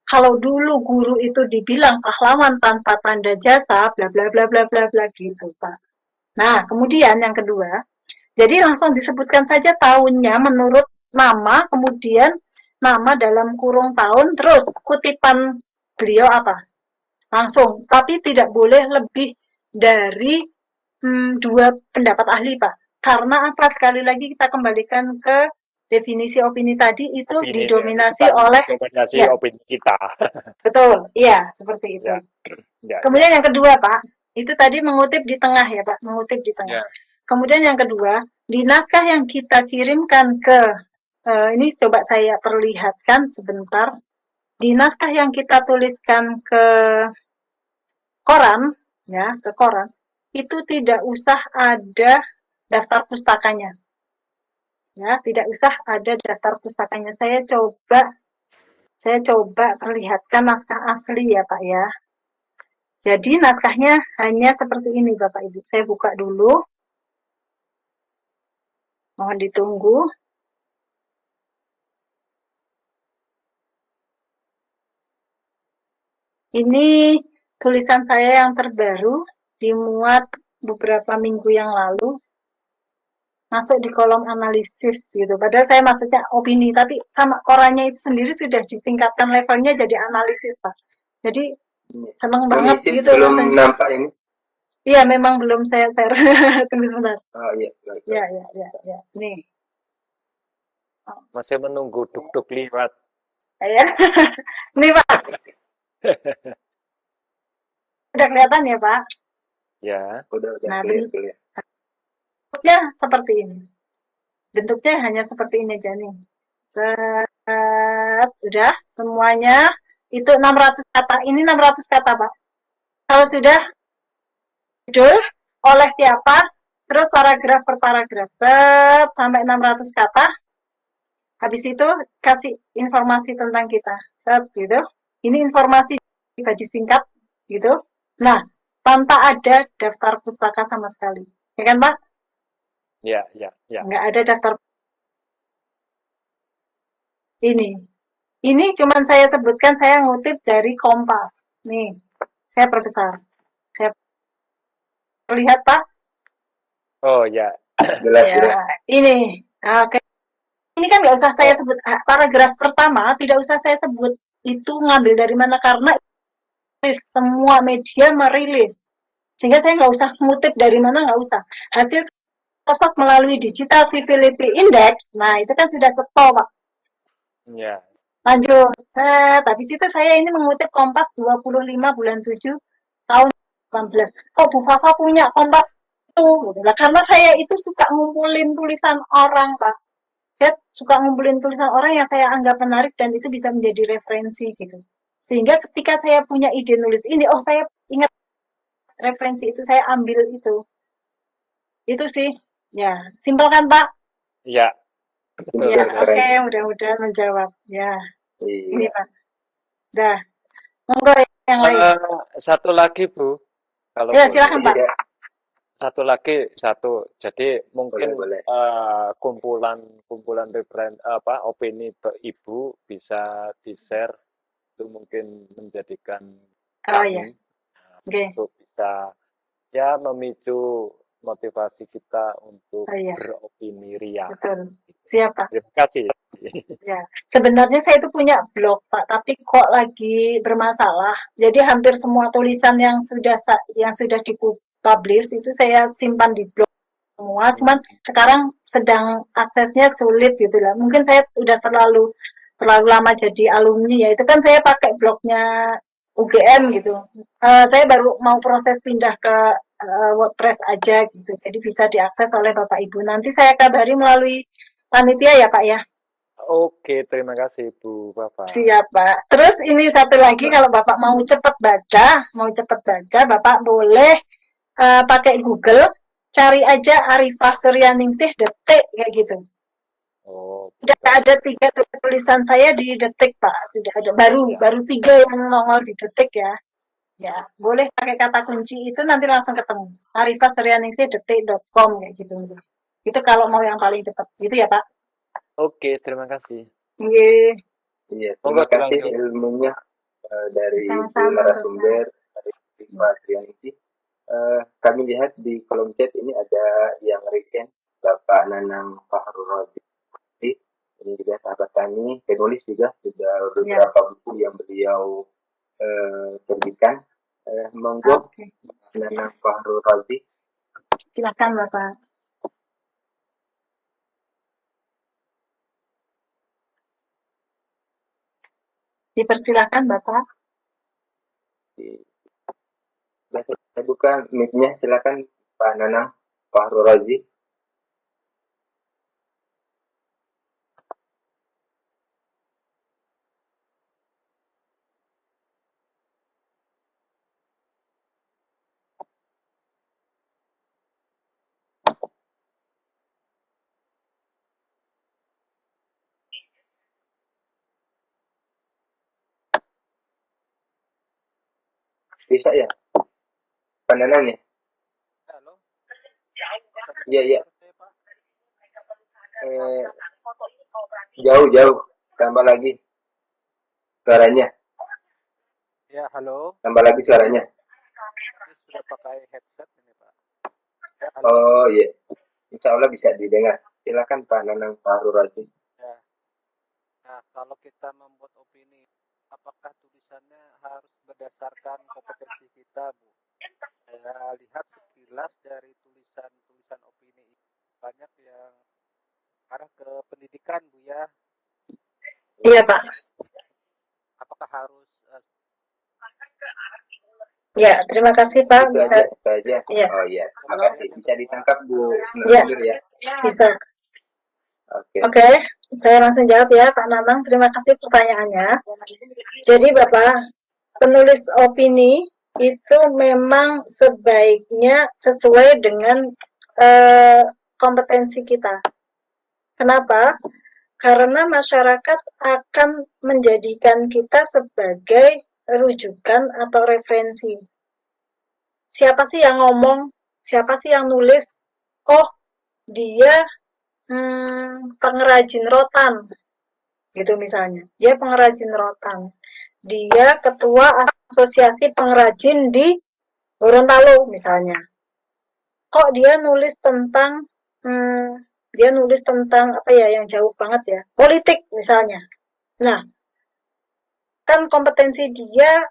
Kalau dulu guru itu dibilang pahlawan tanpa tanda jasa, bla bla bla bla bla bla gitu, Pak. Nah, kemudian yang kedua, jadi langsung disebutkan saja tahunnya menurut nama, kemudian nama dalam kurung tahun, terus kutipan beliau apa? Langsung, tapi tidak boleh lebih dari 2 pendapat ahli, Pak. Karena apa? Sekali lagi kita kembalikan ke definisi opini tadi itu Opini didominasi bukan oleh dominasi ya, opini kita. betul. Iya, seperti itu. Ya, ya, ya, Kemudian yang kedua, Pak, itu tadi mengutip di tengah ya, Pak, mengutip di tengah. ya. Kemudian yang kedua, di naskah yang kita kirimkan ke ini coba saya perlihatkan sebentar. Di naskah yang kita tuliskan ke koran, ya, ke koran, itu tidak usah ada daftar pustakanya. Ya, tidak usah ada daftar pustakanya. Saya coba perlihatkan naskah asli ya, Pak ya. Jadi naskahnya hanya seperti ini, Bapak Ibu. Saya buka dulu. Mohon ditunggu. Ini tulisan saya yang terbaru, dimuat beberapa minggu yang lalu, masuk di kolom analisis gitu. Padahal saya maksudnya opini, tapi sama korannya itu sendiri sudah ditingkatkan levelnya jadi analisis, Pak. Jadi seneng banget gitu belum rasanya. nampak ini. Iya, memang belum saya share. Tunggu sebentar. Oh iya, baik. Ya. Nih. Masih menunggu duk-duk liwat. Ya. Nih, Pak. Udah kelihatan ya, Pak? Ya. Udah Nah, clear. bentuknya seperti ini. Bentuknya hanya seperti ini aja nih. Udah semuanya itu 600 kata. Ini 600 kata, Pak. Kalau sudah judul oleh siapa, terus paragraf per paragraf sampai 600 kata. Habis itu kasih informasi tentang kita. Gitu. Ini informasi gaji singkat gitu. Nah, tanpa ada daftar pustaka sama sekali. Ya kan, Pak? Ya. Nggak ada daftar. Ini cuman saya sebutkan, saya ngutip dari Kompas. Nih, saya perbesar. Saya lihat, Pak. Oh ya. Jelas. Ini. Oke. Ini kan nggak usah saya sebut. Paragraf pertama tidak usah saya sebut. Itu ngambil dari mana, karena semua media merilis. Sehingga saya nggak usah ngutip dari mana, nggak usah. Hasil sosok melalui Digital Civility Index, nah itu kan sudah cetok, Pak. Ya. Lanjut. Habis itu saya ini mengutip Kompas 25 bulan 7 tahun 18. Kok Bu Fafa punya Kompas itu? Nah, karena saya itu suka ngumpulin tulisan orang, Pak. Saya suka ngumpulin tulisan orang yang saya anggap menarik dan itu bisa menjadi referensi gitu. Sehingga ketika saya punya ide nulis ini, oh saya ingat referensi itu, saya ambil itu. Itu sih. Ya, simpel kan, Pak? Ya. Ya, oke, mudah-mudahan menjawab. Ya. Iya. Ini, Pak. Dah. Monggo yang lain. Satu lagi, Bu. Kalau ya, silakan, Pak. Satu lagi, jadi mungkin boleh. kumpulan opini Ibu bisa di-share, itu mungkin menjadikan kami untuk bisa ya memicu motivasi kita untuk beropini ria. Betul. Siapa? Terima kasih. Ya, sebenarnya saya itu punya blog, Pak, tapi kok lagi bermasalah. Jadi hampir semua tulisan yang sudah dipublish itu saya simpan di blog semua. Cuman sekarang sedang aksesnya sulit gitu lah. Mungkin saya udah terlalu lama jadi alumni ya. Itu kan saya pakai blognya UGM gitu. Saya baru mau proses pindah ke WordPress aja gitu. Jadi bisa diakses oleh Bapak Ibu. Nanti saya kabari melalui panitia ya, Pak ya. Oke, terima kasih Bu Fafa. Siap, Pak. Terus ini satu lagi, kalau Bapak mau cepat baca, Bapak boleh pakai Google, cari aja Arifah Suryaningsih detik kayak gitu. Oh, sudah ada 3 tulisan saya di detik, Pak. Sudah ada baru 3 yang nongol di detik ya. Ya, boleh pakai kata kunci itu nanti langsung ketemu. Arifah Suryaningsih detik.com kayak gitu. Itu kalau mau yang paling cepat. Gitu ya, Pak. Oke, terima kasih. Iya, terima kasih ilmunya dari narasumber dari Arifah Suryaningsih. Kami lihat di kolom chat ini ada yang recent, Bapak Nanang Fahrul Razi. Ini juga sahabat kami, penulis juga, sudah beberapa buku yang beliau terbitkan. Monggo, Nanang Fahrul Razi. Silakan, Bapak. Dipersilakan Bapak. Saya buka mic-nya, silakan Pak Nanang, Pak Rozi. Bisa ya? Pak Nanang ya? Halo. Iya. Jauh. Tambah lagi suaranya. Ya, halo. Tambah lagi suaranya. Ini sudah pakai headset ini, Pak. Ya, halo. Oh iya. Insya Allah bisa didengar. Silakan Pak Nanang, Pak Rozi. Ya. Nah, kalau kita membuat opini, apakah tulisannya harus berdasarkan kompetensi kita, Bu? Saya lihat sekilas dari tulisan opini itu banyak yang arah ke pendidikan, Bu ya. Iya Pak. Apakah harus Ya, terima kasih Pak. Itu Bisa. aja. Ya. Oh iya, terima kasih. Bisa ditangkap Bu Ya. Nur ya? Bisa. Oke, saya langsung jawab ya Pak Nanang. Terima kasih pertanyaannya. Jadi Bapak, penulis opini itu memang sebaiknya sesuai dengan kompetensi kita. Kenapa? Karena masyarakat akan menjadikan kita sebagai rujukan atau referensi. Siapa sih yang ngomong? Siapa sih yang nulis? Oh, dia pengrajin rotan. Gitu misalnya. Dia pengrajin rotan. Dia ketua asosiasi pengrajin di Gorontalo misalnya. Kok dia nulis tentang apa ya yang jauh banget ya, politik misalnya. Nah, kan kompetensi dia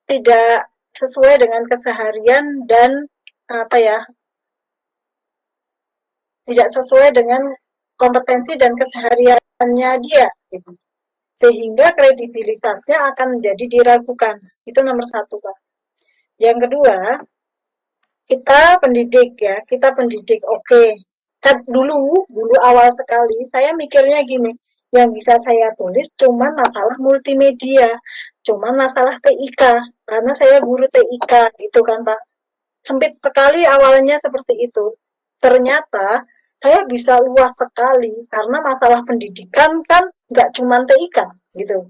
tidak sesuai dengan keseharian dan tidak sesuai dengan kompetensi dan kesehariannya dia gitu. Sehingga kredibilitasnya akan menjadi diragukan. Itu nomor satu, Pak. Yang kedua, kita pendidik oke. Kan dulu awal sekali saya mikirnya gini, yang bisa saya tulis cuman masalah multimedia, cuman masalah TIK, karena saya guru TIK gitu kan Pak. Sempit sekali awalnya seperti itu. Ternyata saya bisa luas sekali karena masalah pendidikan kan nggak cuman TIK gitu.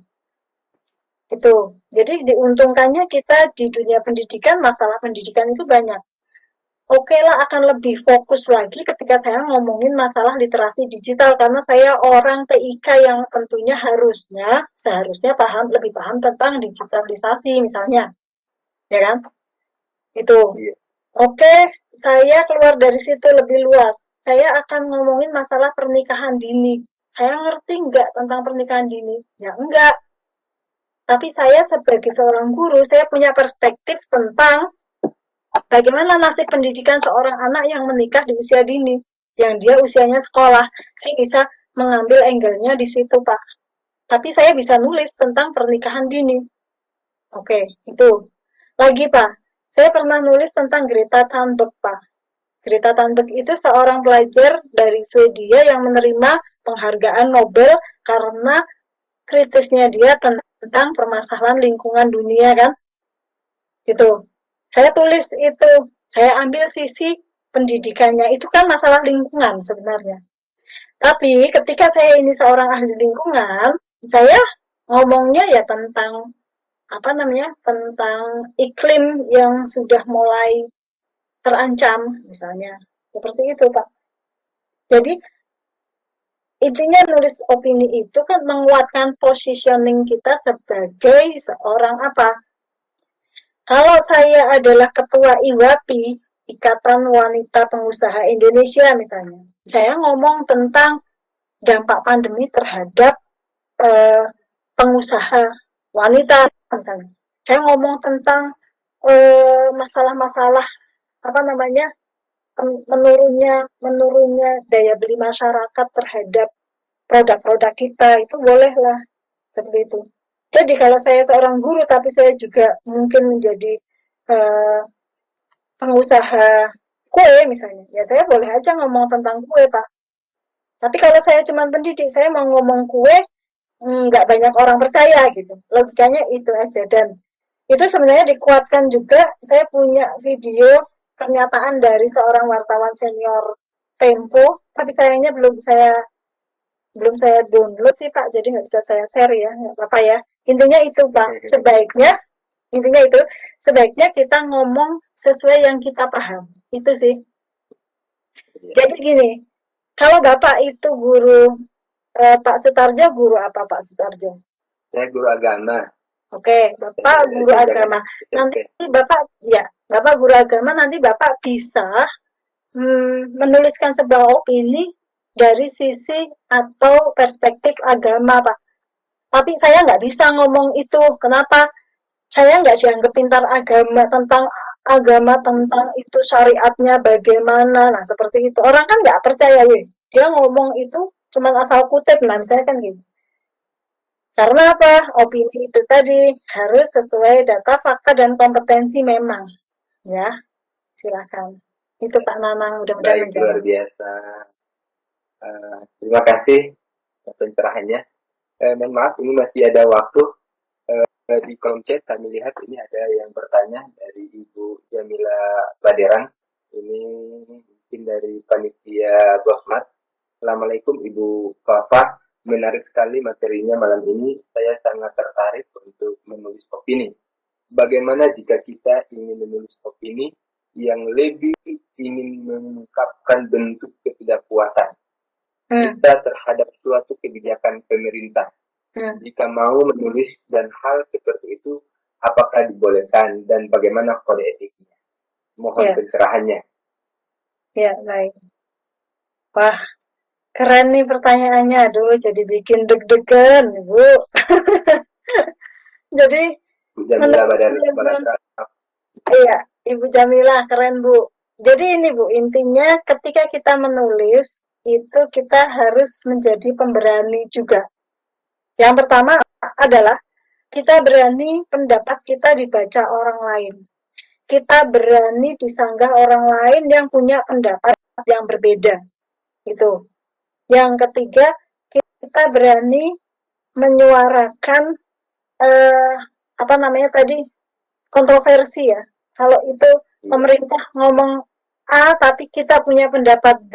Itu. Jadi diuntungkannya kita di dunia pendidikan, masalah pendidikan itu banyak. Oke lah, akan lebih fokus lagi ketika saya ngomongin masalah literasi digital karena saya orang TIK yang tentunya seharusnya lebih paham tentang digitalisasi misalnya, ya kan? Itu. Oke, saya keluar dari situ lebih luas. Saya akan ngomongin masalah pernikahan dini. Saya ngerti nggak tentang pernikahan dini? Ya enggak. Tapi saya sebagai seorang guru, saya punya perspektif tentang bagaimana nasib pendidikan seorang anak yang menikah di usia dini, yang dia usianya sekolah. Saya bisa mengambil angle-nya di situ, Pak. Tapi saya bisa nulis tentang pernikahan dini. Oke, itu. Lagi, Pak. Saya pernah nulis tentang Greta Thunberg, Pak. Greta Thunberg itu seorang pelajar dari Swedia yang menerima penghargaan Nobel karena kritisnya dia tentang permasalahan lingkungan dunia, kan? Gitu. Saya tulis itu, saya ambil sisi pendidikannya, itu kan masalah lingkungan sebenarnya. Tapi ketika saya ini seorang ahli lingkungan, saya ngomongnya ya tentang tentang iklim yang sudah mulai terancam misalnya. Seperti itu, Pak. Jadi intinya nulis opini itu kan menguatkan positioning kita sebagai seorang apa? Kalau saya adalah ketua IWAPI, Ikatan Wanita Pengusaha Indonesia misalnya, saya ngomong tentang dampak pandemi terhadap pengusaha wanita misalnya. Saya ngomong tentang masalah-masalah menurunnya daya beli masyarakat terhadap produk-produk kita, itu bolehlah seperti itu. Jadi kalau saya seorang guru tapi saya juga mungkin menjadi uh, pengusaha kue misalnya, ya saya boleh aja ngomong tentang kue Pak. Tapi kalau saya cuma pendidik, saya mau ngomong kue, nggak banyak orang percaya gitu. Logikanya itu aja. Dan itu sebenarnya dikuatkan juga, saya punya video pernyataan dari seorang wartawan senior Tempo, tapi sayangnya belum saya download sih Pak, jadi nggak bisa saya share ya, nggak apa-apa ya. Intinya itu Pak, intinya itu sebaiknya kita ngomong sesuai yang kita paham. Itu sih. Jadi gini, kalau Bapak itu guru, Pak Sutarjo guru apa Pak Sutarjo? Saya guru agama. Oke, Bapak guru agama. Nanti Bapak guru agama, nanti Bapak bisa menuliskan sebuah opini dari sisi atau perspektif agama, Pak. Tapi saya nggak bisa ngomong itu. Kenapa? Saya nggak dianggap pintar agama tentang itu syariatnya bagaimana. Nah, seperti itu. Orang kan nggak percaya, dia ngomong itu cuma asal kutip. Nah, misalnya kan gitu. Karena apa? Opini itu tadi harus sesuai data, fakta, dan kompetensi memang. Ya, silakan. Itu Pak Nanang, mudah-mudahan menjawab. Luar biasa. Terima kasih pencerahannya. Mohon maaf, ini masih ada waktu. Di kolom chat kami lihat ini ada yang bertanya dari Ibu Jamila Baderan. Ini mungkin dari panitia Gosmat. Assalamualaikum Ibu Fafa. Menarik sekali materinya malam ini. Saya sangat tertarik untuk menulis opini. Bagaimana jika kita ingin menulis opini yang lebih ingin mengungkapkan bentuk ketidakpuasan kita terhadap suatu kebijakan pemerintah? Jika mau menulis dan hal seperti itu, apakah dibolehkan dan bagaimana kode etiknya? Mohon pencerahannya. Ya, baik. Wah, keren nih pertanyaannya. Aduh, jadi bikin deg-degan, Bu. Jadi, Bu Jamila iya, Ibu Jamila, keren Bu. Jadi ini Bu, intinya ketika kita menulis, itu kita harus menjadi pemberani juga. Yang pertama adalah kita berani pendapat kita dibaca orang lain. Kita berani disanggah orang lain yang punya pendapat yang berbeda. Gitu. Yang ketiga, kita berani menyuarakan kontroversi ya. Kalau itu pemerintah ngomong A tapi kita punya pendapat B,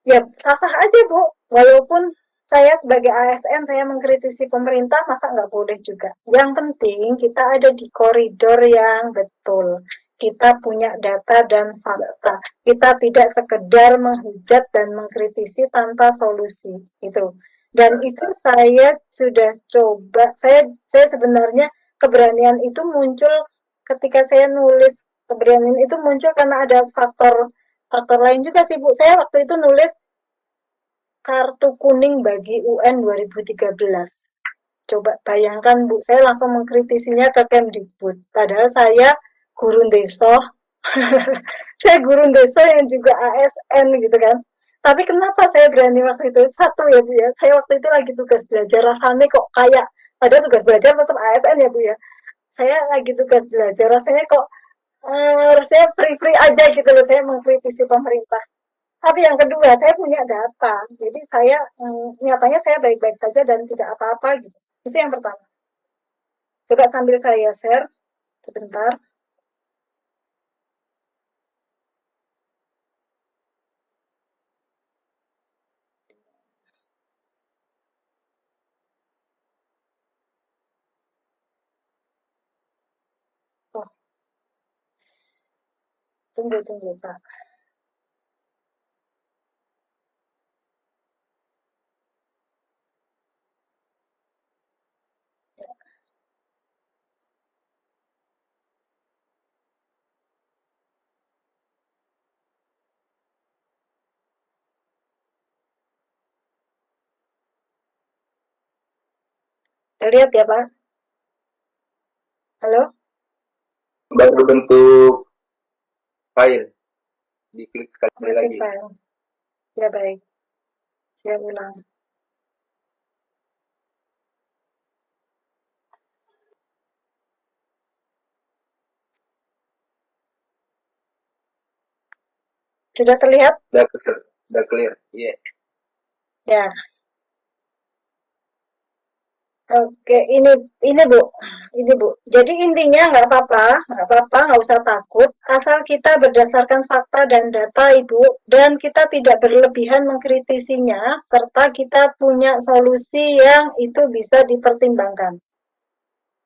ya sah-sah aja Bu. Walaupun saya sebagai ASN saya mengkritisi pemerintah, masa nggak boleh juga. Yang penting kita ada di koridor yang betul. Kita punya data dan fakta. Kita tidak sekedar menghujat dan mengkritisi tanpa solusi. Itu. Dan itu saya sudah coba. Saya sebenarnya keberanian itu muncul ketika saya nulis. Keberanian itu muncul karena ada faktor lain juga sih Bu. Saya waktu itu nulis kartu kuning bagi UN 2013. Coba bayangkan Bu, saya langsung mengkritisinya ke Kemdikbud. Padahal saya guru desa, saya guru desa yang juga ASN gitu kan. Tapi kenapa saya berani waktu itu? Satu ya Bu ya, saya waktu itu lagi tugas belajar, rasanya kok kayak, padahal tugas belajar tetap ASN ya Bu ya. Saya lagi tugas belajar, rasanya kok rasanya free-free aja gitu loh, saya mengkritisi pemerintah. Tapi yang kedua, saya punya data. Jadi saya nyatanya saya baik-baik saja dan tidak apa-apa gitu. Itu yang pertama. Coba sambil saya share sebentar. Oh, tunggu Pak. Lihat ya Pak. Halo? Baru bentuk file. Diklik sekali lagi. File. Ya baik. Saya ulang. Sudah terlihat? Udah clear. Iya. Ya. Oke, ini Bu, Jadi intinya nggak apa-apa, nggak usah takut, asal kita berdasarkan fakta dan data Ibu, dan kita tidak berlebihan mengkritisinya, serta kita punya solusi yang itu bisa dipertimbangkan.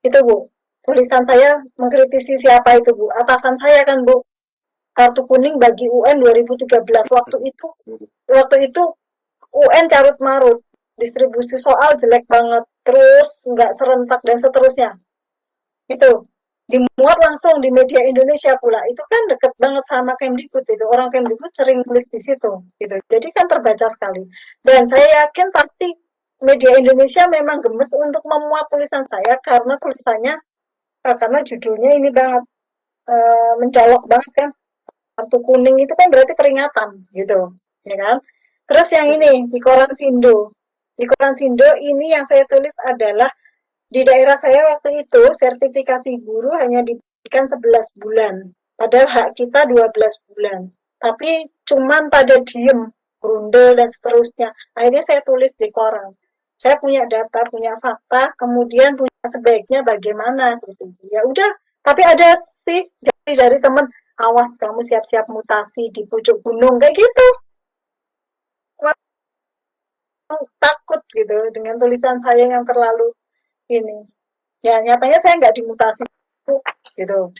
Itu Bu, tulisan saya mengkritisi siapa itu Bu? Atasan saya kan Bu, kartu kuning bagi UN 2013 waktu itu UN carut marut, distribusi soal jelek banget, terus nggak serentak dan seterusnya. Itu dimuat langsung di media Indonesia pula. Itu kan deket banget sama Kemdikbud itu. Orang Kemdikbud sering tulis di situ. Gitu. Jadi kan terbaca sekali. Dan saya yakin pasti media Indonesia memang gemes untuk memuat tulisan saya karena tulisannya karena judulnya ini banget mencolok banget kan. Kartu kuning itu kan berarti peringatan gitu, ya kan? Terus yang ini di Koran Sindo. Di Koran Sindo ini yang saya tulis adalah di daerah saya waktu itu sertifikasi guru hanya diberikan 11 bulan. Padahal hak kita 12 bulan. Tapi cuman pada diem, grundel dan seterusnya. Akhirnya saya tulis di koran. Saya punya data, punya fakta, kemudian punya sebaiknya bagaimana seperti itu. Ya udah, tapi ada sih dari teman, awas kamu siap-siap mutasi di pucuk gunung kayak gitu. Takut gitu dengan tulisan saya yang terlalu ini. Ya nyatanya saya nggak dimutasi gitu.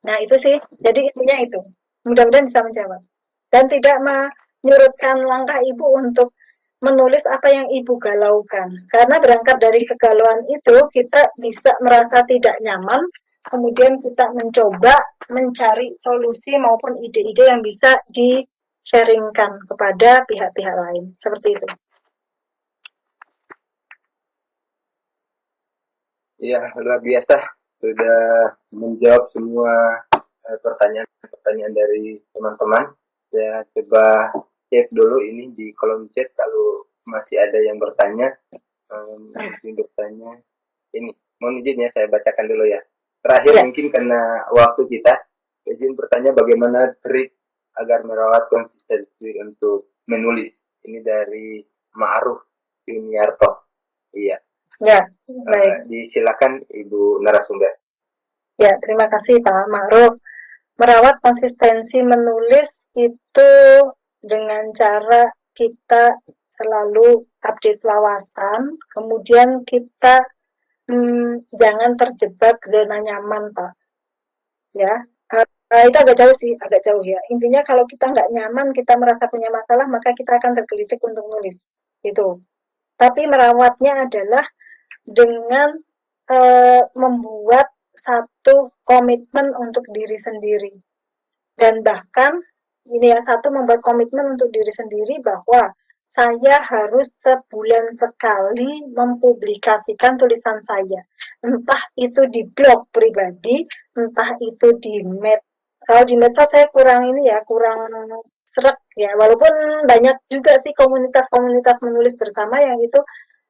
Nah itu sih, jadi intinya itu. Mudah-mudahan bisa menjawab. Dan tidak menyurutkan langkah ibu untuk menulis apa yang ibu galaukan. Karena berangkat dari kegalauan itu, kita bisa merasa tidak nyaman, kemudian kita mencoba mencari solusi maupun ide-ide yang bisa di-sharingkan kepada pihak-pihak lain. Seperti itu. Iya, luar biasa. Sudah menjawab semua pertanyaan-pertanyaan dari teman-teman. Saya coba cek dulu ini di kolom chat kalau masih ada yang bertanya. Mungkin bertanya. Ini, mohon izin ya, saya bacakan dulu ya. Terakhir ya. Mungkin karena waktu kita, izin bertanya bagaimana trik agar merawat konsistensi untuk menulis. Ini dari Ma'ruf Yuniarto. Iya. Ya, baik. Disilakan Ibu narasumber. Ya, terima kasih Pak Ma'ruf. Merawat konsistensi menulis itu dengan cara kita selalu update wawasan, kemudian kita jangan terjebak zona nyaman, Pak. Ya, itu agak jauh ya. Intinya kalau kita nggak nyaman, kita merasa punya masalah, maka kita akan tergelitik untuk nulis. Itu. Tapi merawatnya adalah dengan membuat satu komitmen untuk diri sendiri. Dan bahkan ini yang satu membuat komitmen untuk diri sendiri bahwa saya harus sebulan sekali mempublikasikan tulisan saya. Entah itu di blog pribadi, entah itu di kalau di medsos saya kurang serak ya. Walaupun banyak juga sih komunitas-komunitas menulis bersama yang itu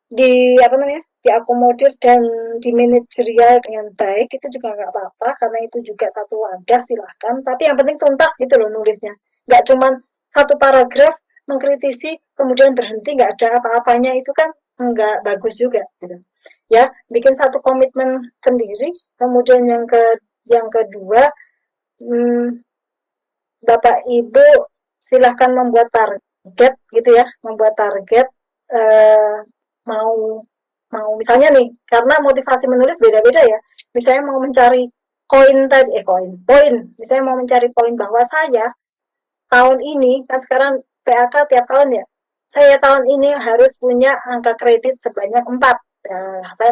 diakomodir dan dimanajerial dengan baik, itu juga nggak apa-apa karena itu juga satu wadah, silahkan, tapi yang penting tuntas gitu loh nulisnya, nggak cuman satu paragraf mengkritisi kemudian berhenti nggak ada apa-apanya, itu kan nggak bagus juga gitu ya. Bikin satu komitmen sendiri, kemudian yang kedua, Bapak Ibu silahkan membuat target gitu ya, membuat target mau misalnya nih, karena motivasi menulis beda-beda ya. Misalnya mau mencari poin. Misalnya mau mencari poin bahwa saya tahun ini, kan sekarang PAK tiap tahun ya, saya tahun ini harus punya angka kredit sebanyak 4.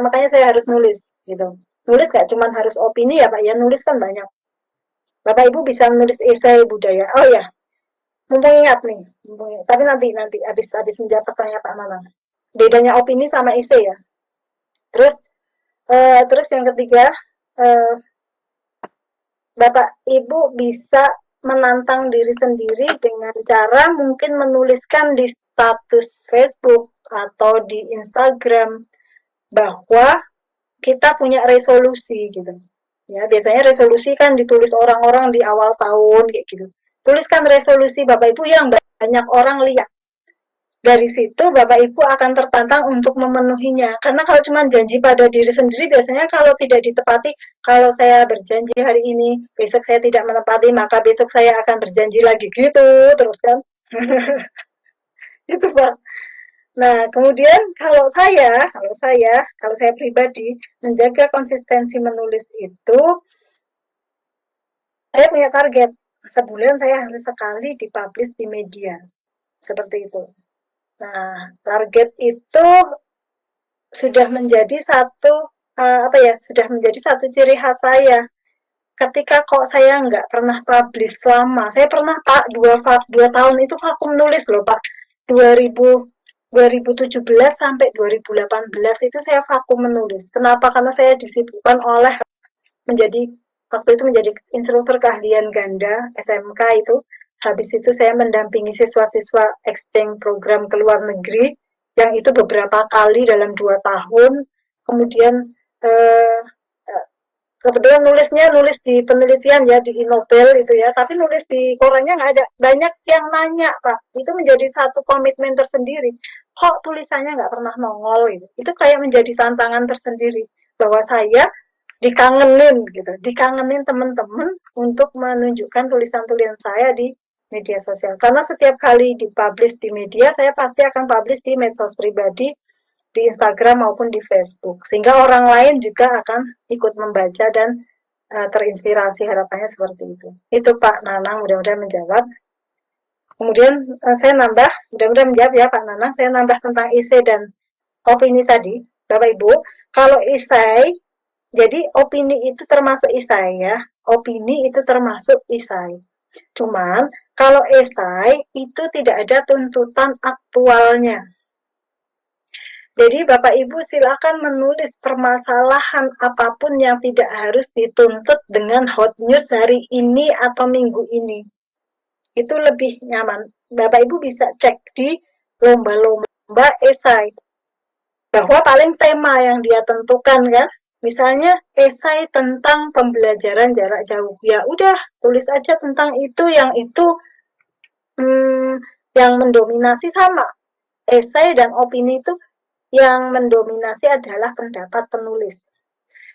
Makanya saya harus nulis gitu. Nulis gak cuma harus opini ya Pak ya, nulis kan banyak. Bapak Ibu bisa menulis esai budaya. Oh ya, mumpung ingat nih, tapi nanti habis menjawab pertanyaan Pak Nanang. Bedanya opini sama esai ya. Terus yang ketiga, Bapak Ibu bisa menantang diri sendiri dengan cara mungkin menuliskan di status Facebook atau di Instagram bahwa kita punya resolusi gitu. Ya, biasanya resolusi kan ditulis orang-orang di awal tahun kayak gitu. tuliskan resolusi Bapak Ibu yang banyak orang lihat. Dari situ Bapak Ibu akan tertantang untuk memenuhinya. Karena kalau cuma janji pada diri sendiri, biasanya kalau tidak ditepati, kalau saya berjanji hari ini, besok saya tidak menepati, maka besok saya akan berjanji lagi gitu, terus kan. Itu Pak. Nah, kemudian kalau saya pribadi menjaga konsistensi menulis itu, saya punya target. Sebulan saya harus sekali dipublish di media. Seperti itu. Nah, target itu sudah menjadi sudah menjadi satu ciri khas saya. Ketika kok saya nggak pernah publish lama, saya pernah Pak 2 tahun itu vakum nulis loh Pak. 2017 sampai 2018 itu saya vakum menulis. Kenapa? Karena saya disibukkan oleh waktu itu menjadi instruktur keahlian ganda SMK itu. Habis itu saya mendampingi siswa-siswa exchange program ke luar negeri, yang itu beberapa kali dalam 2 tahun. Kemudian kebetulan nulis di penelitian ya, di Nobel itu ya, tapi nulis di korannya nggak ada. Banyak yang nanya Pak, itu menjadi satu komitmen tersendiri. Kok tulisannya nggak pernah nongol gitu. Itu kayak menjadi tantangan tersendiri, bahwa saya dikangenin teman-teman untuk menunjukkan tulisan-tulisan saya di media sosial. Karena setiap kali dipublish di media, saya pasti akan publish di medsos pribadi, di Instagram maupun di Facebook. Sehingga orang lain juga akan ikut membaca dan terinspirasi, harapannya seperti itu. Itu Pak Nanang, mudah-mudahan menjawab. Kemudian saya mudah-mudahan menjawab ya Pak Nanang, saya nambah tentang isai dan opini tadi. Bapak Ibu, kalau isai, jadi opini itu termasuk isai ya. Opini itu termasuk isai. Cuman kalau esai itu tidak ada tuntutan aktualnya. Jadi Bapak Ibu silakan menulis permasalahan apapun yang tidak harus dituntut dengan hot news hari ini atau minggu ini. Itu lebih nyaman. Bapak Ibu bisa cek di lomba-lomba esai, bahwa paling tema yang dia tentukan kan. Misalnya esai tentang pembelajaran jarak jauh. Ya udah, tulis aja tentang itu, yang mendominasi sama. Esai dan opini itu yang mendominasi adalah pendapat penulis.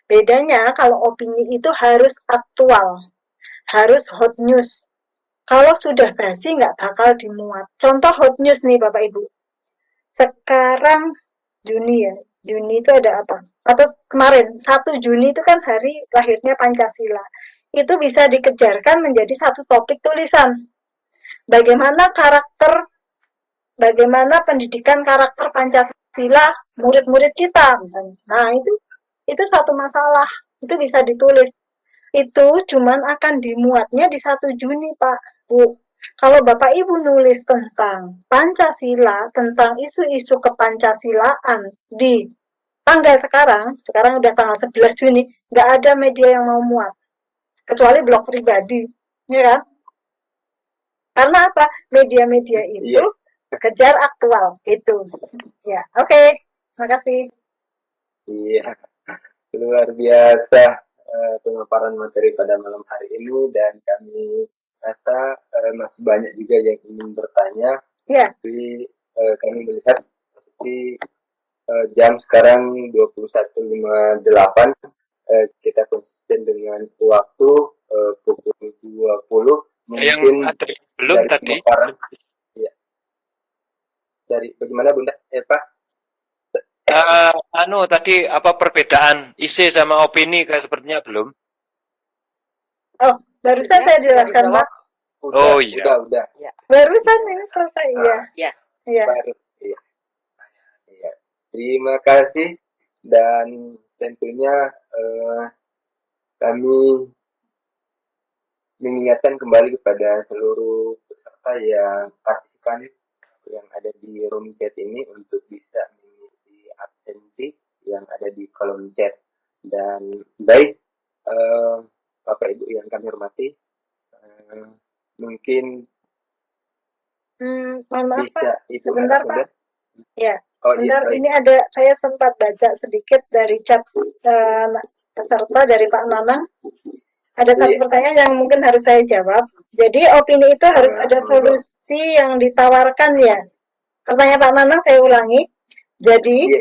Bedanya kalau opini itu harus aktual, harus hot news. Kalau sudah basi nggak bakal dimuat. Contoh hot news nih Bapak Ibu. Sekarang Juni ya. Juni itu ada apa? Atau kemarin 1 Juni itu kan hari lahirnya Pancasila. Itu bisa dikejarkan menjadi satu topik tulisan. Bagaimana pendidikan karakter Pancasila murid-murid kita misalnya. Nah, itu satu masalah. Itu bisa ditulis. Itu cuman akan dimuatnya di 1 Juni, Pak. Bu. Kalau Bapak Ibu nulis tentang Pancasila, tentang isu-isu kepancasilaan di tanggal sekarang udah tanggal 11 Juni, nggak ada media yang mau muat. Kecuali blog pribadi, ya kan? Karena apa? Media-media itu kejar aktual, itu. Ya, oke. Terima kasih. Iya, luar biasa pemaparan materi pada malam hari ini, dan kami rasa masih banyak juga yang ingin bertanya. Ya. Tapi kami melihat seperti jam sekarang 21.58, kita konsisten dengan waktu pukul 20. Mungkin belum tadi. Ya. Dari bagaimana Bunda Eva? Tadi apa perbedaan isi sama opini kayak sepertinya belum? Oh, barusan saya jelaskan Pak. Udah. Ya. Barusan ini selesai ya. Iya. Iya. Terima kasih, dan tentunya kami mengingatkan kembali kepada seluruh peserta yang partisipan yang ada di room chat ini untuk bisa mengisi absensi yang ada di kolom chat. Dan baik, Bapak Ibu yang kami hormati, mungkin mohon maaf bisa Pak, sebentar Pak. Ya, sebentar, iya, ini ada, saya sempat baca sedikit dari chat peserta dari Pak Nanang. Ada satu pertanyaan yang mungkin harus saya jawab. Jadi opini itu harus ada solusi yang ditawarkan ya. Pertanyaan Pak Nanang saya ulangi. Jadi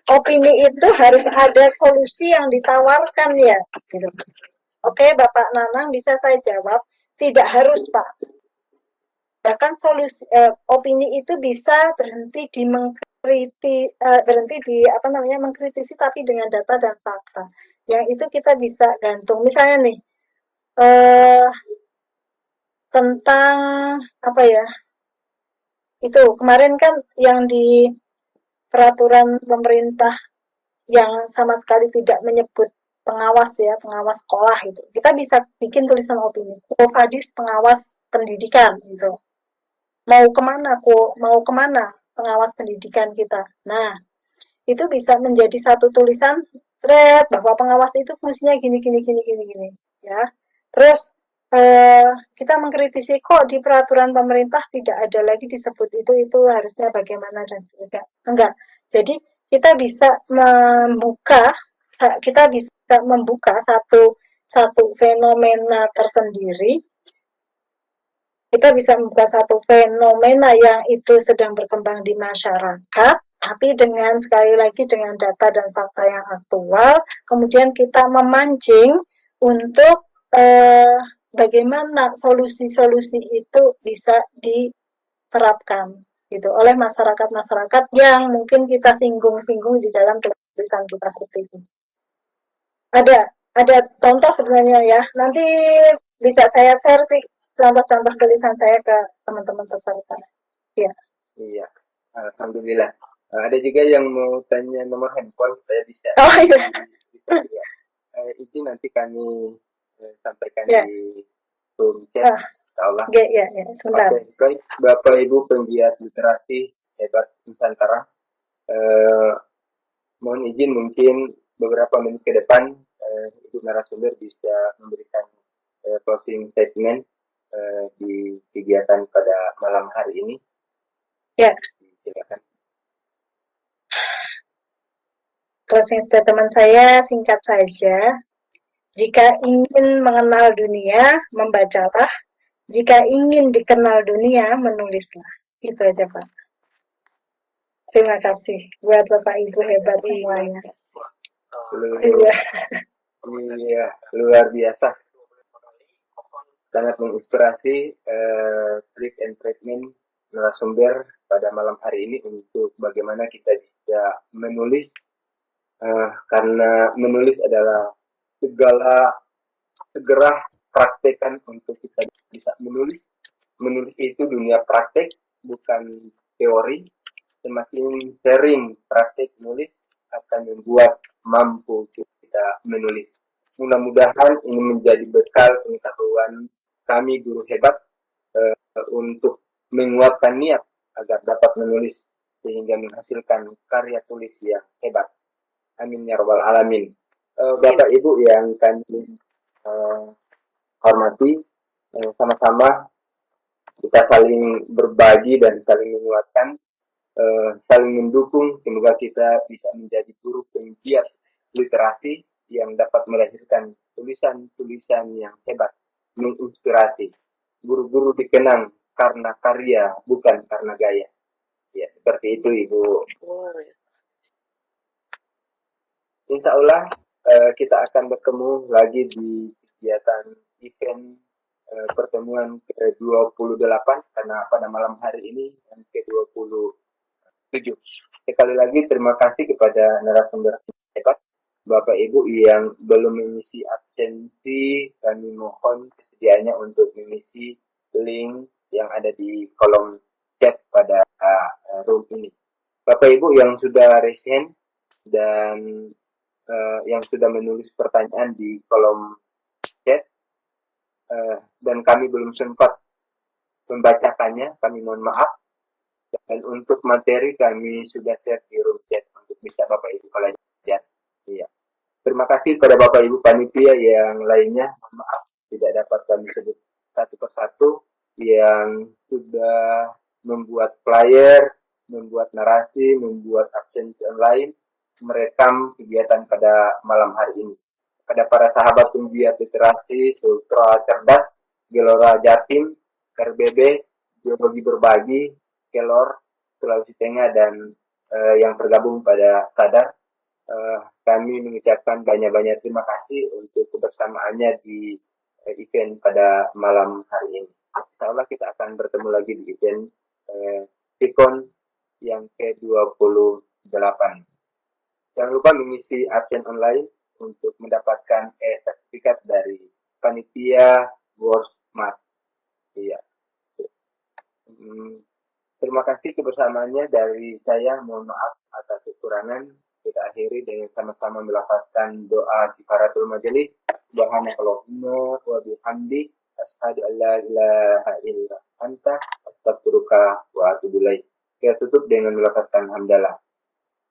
opini itu harus ada solusi yang ditawarkan ya. Gitu. Oke, Bapak Nanang bisa saya jawab. Tidak harus Pak. Bahkan solusi opini itu bisa berhenti di mengkritisi tapi dengan data dan fakta. Yang itu kita bisa gantung. Misalnya nih tentang apa ya? Itu kemarin kan yang di peraturan pemerintah yang sama sekali tidak menyebut pengawas ya, pengawas sekolah itu. Kita bisa bikin tulisan opini. Hadis pengawas pendidikan gitu. Mau kemana pengawas pendidikan kita. Nah, itu bisa menjadi satu tulisan thread bahwa pengawas itu fungsinya gini ya. Terus kita mengkritisi kok di peraturan pemerintah tidak ada lagi disebut itu harusnya bagaimana dan seterusnya. Enggak. Jadi kita bisa membuka satu fenomena tersendiri. Kita bisa membuka satu fenomena yang itu sedang berkembang di masyarakat, tapi sekali lagi dengan data dan fakta yang aktual, kemudian kita memancing untuk bagaimana solusi-solusi itu bisa diterapkan gitu oleh masyarakat yang mungkin kita singgung-singgung di dalam tulisan kita seperti itu. Ada contoh sebenarnya ya. Nanti bisa saya share sih contoh-contoh tulisan saya ke teman-teman peserta. Ya. Iya. Alhamdulillah. Ada juga yang mau tanya nomor handphone, saya bisa. Oh iya. Bisa juga. Itu nanti kami sampaikan di room chat. Insyaallah. Ya, sebentar. Oke, baik. Bapak Ibu penggiat literasi hebat Nusantara. Mohon izin mungkin beberapa menit ke depan Ibu narasumber bisa memberikan closing statement di kegiatan pada malam hari ini. Ya. Silakan. Closing statement saya singkat saja. Jika ingin mengenal dunia, membacalah. Jika ingin dikenal dunia, menulislah. Itu aja, Pak. Terima kasih buat Bapak Ibu hebat semuanya. Iya, luar biasa. Sangat menginspirasi trik and treatment narasumber pada malam hari ini untuk bagaimana kita bisa menulis karena menulis adalah segera praktekkan untuk kita bisa menulis. Menulis itu dunia praktek, bukan teori. Semakin sering praktek menulis akan membuat mampu kita menulis. Mudah-mudahan ini menjadi bekal pengetahuan kami guru hebat untuk menguatkan niat agar dapat menulis sehingga menghasilkan karya tulis yang hebat. Amin ya rabbal alamin. Bapak Ibu yang kami hormati, sama-sama kita saling berbagi dan saling menguatkan, saling mendukung. Semoga kita bisa menjadi guru penggiat literasi yang dapat melahirkan tulisan-tulisan yang hebat, menginspirasi. Guru-guru dikenang karena karya, bukan karena gaya. Ya, seperti itu Ibu. Insya Allah kita akan bertemu lagi di kegiatan event pertemuan ke-28 karena pada malam hari ini yang ke-27. Sekali lagi terima kasih kepada narasumber hebat Bapak Ibu yang belum mengisi absensi, kami mohon kesediaannya untuk mengisi link yang ada di kolom chat pada room ini. Bapak Ibu yang sudah raise hand dan yang sudah menulis pertanyaan di kolom chat dan kami belum sempat membacakannya, kami mohon maaf. Dan untuk materi kami sudah share di room chat untuk bisa Bapak Ibu pelajari. Iya. Terima kasih pada Bapak Ibu panitia yang lainnya, mohon maaf tidak dapat kami sebut satu persatu yang sudah membuat flyer, membuat narasi, membuat absensi online, merekam kegiatan pada malam hari ini. Pada para sahabat penggiat literasi, sultra cerdas, Gelora Jatim, RBB, Biologi Berbagi, Kelor, Sulawesi Tengah, dan yang tergabung pada Sadar. Kami mengucapkan banyak-banyak terima kasih untuk kebersamaannya di event pada malam hari ini. Insya Allah kita akan bertemu lagi di event Sikon yang ke-28. Jangan lupa mengisi absen online untuk mendapatkan sertifikat dari panitia World Smart. Iya. Terima kasih kebersamaannya dari saya. Mohon maaf atas kekurangan. Kita akhiri dengan sama-sama melafazkan doa kifaratul majelis. Subhanakallahumma wa bihamdik asyhadu an la ilaha illa anta astaghfiruka wa atubu ilaik. Kita tutup dengan melafazkan hamdalah.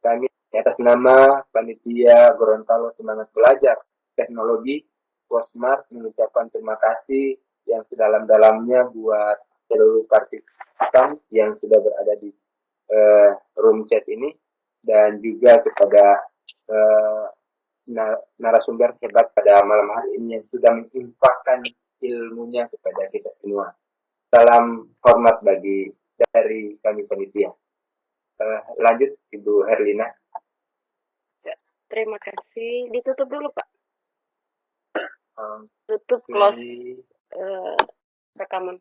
Kami atas nama panitia Gorontalo Semangat Belajar Teknologi Posmart mengucapkan terima kasih yang sedalam-dalamnya buat seluruh partisipan yang sudah berada di room chat ini, dan juga kepada narasumber hebat pada malam hari ini yang sudah menginfakkan ilmunya kepada kita semua. Salam hormat dari kami panitia. Lanjut Ibu Herlina. Terima kasih. Ditutup dulu Pak. Tutup close rekaman.